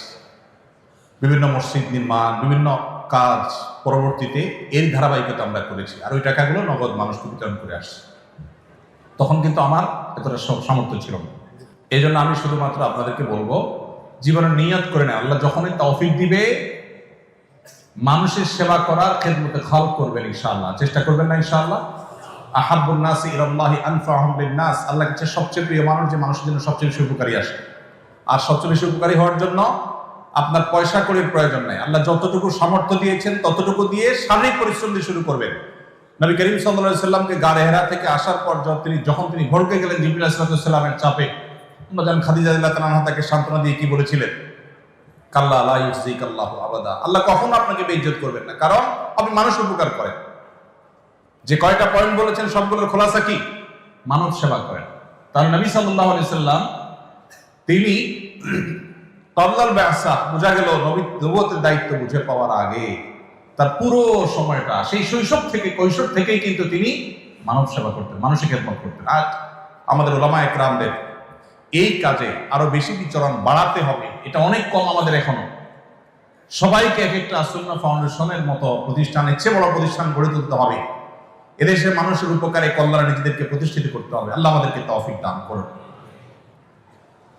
বিভিন্ন মসজিদ নির্মাণ, বিভিন্ন কাজ পরবর্তীতে এর ধারাবাহিকতা আমরা করেছি। আর ওই টাকাগুলো নগদ মানুষকে বিতরণ করে আসছি। তখন কিন্তু আমার এতটা সামর্থ্য ছিল না। এই জন্য আমি শুধুমাত্র আপনাদেরকে বলবো, জীবনে নিয়ত করে নেয়, আল্লাহ যখনই তৌফিক দিবে মানুষের সেবা করার খেদমতে খালক করবেন ইনশাআল্লাহ, চেষ্টা করবেন না ইনশাআল্লাহ। আহাব্বুন নাসি ইলাল্লাহি আনফাহুম লিন-নাস, আল্লাহর কাছে সবচেয়ে প্রিয় মানুষ যে মানুষের জন্য সবচেয়ে বেশি উপকারী আসে। আর সবচেয়ে বেশি উপকারী হওয়ার জন্য আপনার পয়সা কড়ির প্রয়োজন নাই। আল্লাহ যতটুকু সামর্থ্য দিয়েছেন ততটুকু দিয়ে শারীরিক পরিশ্রম দিয়ে শুরু করবেন। নবী করিম সাল্লাল্লাহু আলাইহি সাল্লামকে গারে হেরা থেকে আসার পর যখন তিনি ভড়কে গেলেন জিবরিল আলাইহিস সালামের চাপে, উম্মাজান খাদিজা রাদিয়াল্লাহু তাআলা তাকে সান্ত্বনা দিয়ে কি বলেছিলেন? কাল্লা লা ইউযিকাল্লাহু আবাদা, আল্লাহ কখনো আপনাকে বেইজ্জত করবেন না, কারণ আপনি মানুষ উপকার করেন। যে কয়টা পয়েন্ট বলেছেন সবগুলোর খোলাসা কি? মানব সেবা করেন। তার নবী সাল্লাল্লাহু আলাইহি সাল্লাম তিনি তাবলাল বাসা, বোঝা গেল নবুয়তের দায়িত্ব বুঝে পাওয়ার আগে তার পুরো সময়টা, সেই শৈশব থেকে কৈশোর থেকেই কিন্তু তিনি মানব সেবা করতেন, মানুষের খেদমত করতেন। আজ আমাদের উলামা একরামদের এই কাজে আরো বেশি বিচরণ বাড়াতে হবে, এটা অনেক কম আমাদের এখনো। সবাইকে এক একটা আসুন্নাহ ফাউন্ডেশনের মতো প্রতিষ্ঠানের চেয়ে বড় প্রতিষ্ঠান গড়ে তুলতে হবে। এদেশের মানুষের উপকারে কল্যাণে নিজেদেরকে প্রতিষ্ঠিত করতে হবে। আল্লাহ আমাদেরকে তৌফিক দান করুন।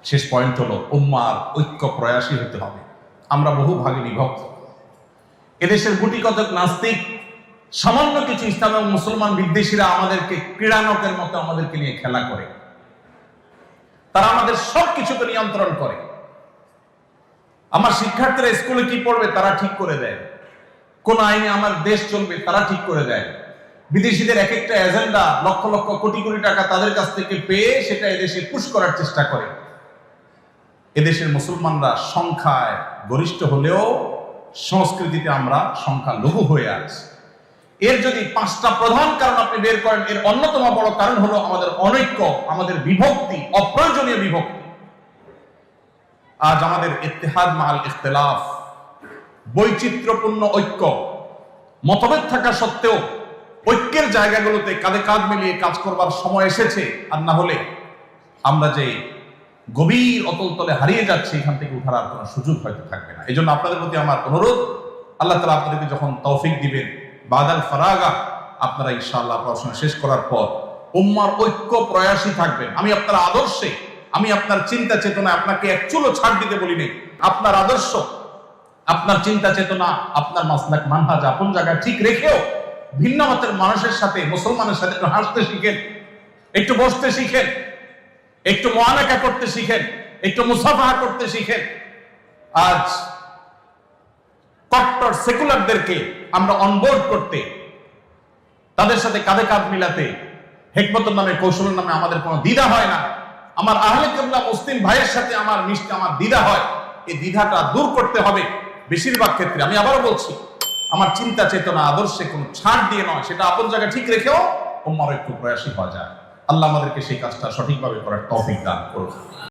শেষ পয়েন্ট হলো, উম্মার ঐক্য প্রয়াসী হতে হবে। আমরা বহু ভাগে বিভক্ত। এদেশের গুটি কতক নাস্তিক, সামান্য কিছু ইসলাম এবং মুসলমান বিদ্বেষীরা আমাদেরকে ক্রীড়ানকের মতো আমাদেরকে নিয়ে খেলা করে। তারা আমাদের সবকিছুকে নিয়ন্ত্রণ করে। আমার শিক্ষার্থীরা স্কুলে কি পড়বে তারা ঠিক করে দেয়, কোন আইনে আমার দেশ চলবে তারা ঠিক করে দেয়। বিদেশিদের এক একটা এজেন্ডা, লক্ষ লক্ষ কোটি কোটি টাকা তাদের কাছ থেকে পেয়ে সেটা এদেশে পুশ করার চেষ্টা করে। এদেশের মুসলমানরা সংখ্যায় গরিষ্ঠ হলেও সংস্কৃতিতে আমরা সংখ্যালঘু হয়ে আছি। এর যদি 5টা প্রধান কারণ আপনি বের করেন, এর অন্যতম বড় কারণ হলো আমাদের অনৈক্য, আমাদের বিভক্তি, অপ্রয়োজনীয় বিভক্তি। আজ আমাদের ইত্তেহাদ মাল ইখতিলাফ, বৈচিত্র্যপূর্ণ ঐক্য, মতভেদ থাকা সত্ত্বেও ঐক্যের জায়গাগুলোতে কাঁধে কাঁধ মিলিয়ে কাজ করবার সময় এসেছে। আর না হলে আমরা যে গভীর অতল তলে হারিয়ে যাচ্ছে, এখান থেকে উঠার আর কোনো সুযোগ হয়তো থাকবে না। এই জন্য আপনাদের প্রতি আমার অনুরোধ, আল্লাহ তাআলা আপনাদেরকে যখন তৌফিক দিবেন, বাদাল ফারাগা, আপনারা ইনশাআল্লাহ পড়াশোনা শেষ করার পর উম্মার ঐক্য প্রয়াসী থাকবেন। আমি আপনার আদর্শে আমি আপনার চিন্তা চেতনা আপনাকে এক চুলো ছাড় দিতে বলি নেই। আপনার আদর্শ, আপনার চিন্তা চেতনা, আপনার মাসলাক মানহাজ আপন জায়গায় ঠিক রেখেও ভিন্ন মতের মানুষের সাথে, মুসলমানের সাথে একটু হাসতে শিখেন, একটু বসতে শিখেন, একটু মুআনাকা করতে শিখেন, একটু মুসাফাহা করতে শিখেন। আজ কট্টর সেকুলারদেরকে আমরা অনবোর্ড করতে, তাদের সাথে কাঁধে কাঁধ মিলাতে হিকমতের নামে, কৌশলের নামে আমাদের কোনো দ্বিধা হয় না। আমার আহলে কিবলা মুসলিম ভাইয়ের সাথে আমার দ্বিধা হয়। এই দ্বিধাটা দূর করতে হবে। বেশিরভাগ ক্ষেত্রে আমি আবারও বলছি, আমার চিন্তা চেতনা আদর্শে কোনো ছাড় দিয়ে নয়, সেটা আপন জায়গায় ঠিক রেখেও উম্মাহর একটু প্রয়াসী হওয়া যায়। আল্লাহ আমাদেরকে সেই কাজটা সঠিকভাবে করার তৌফিক দান করুন।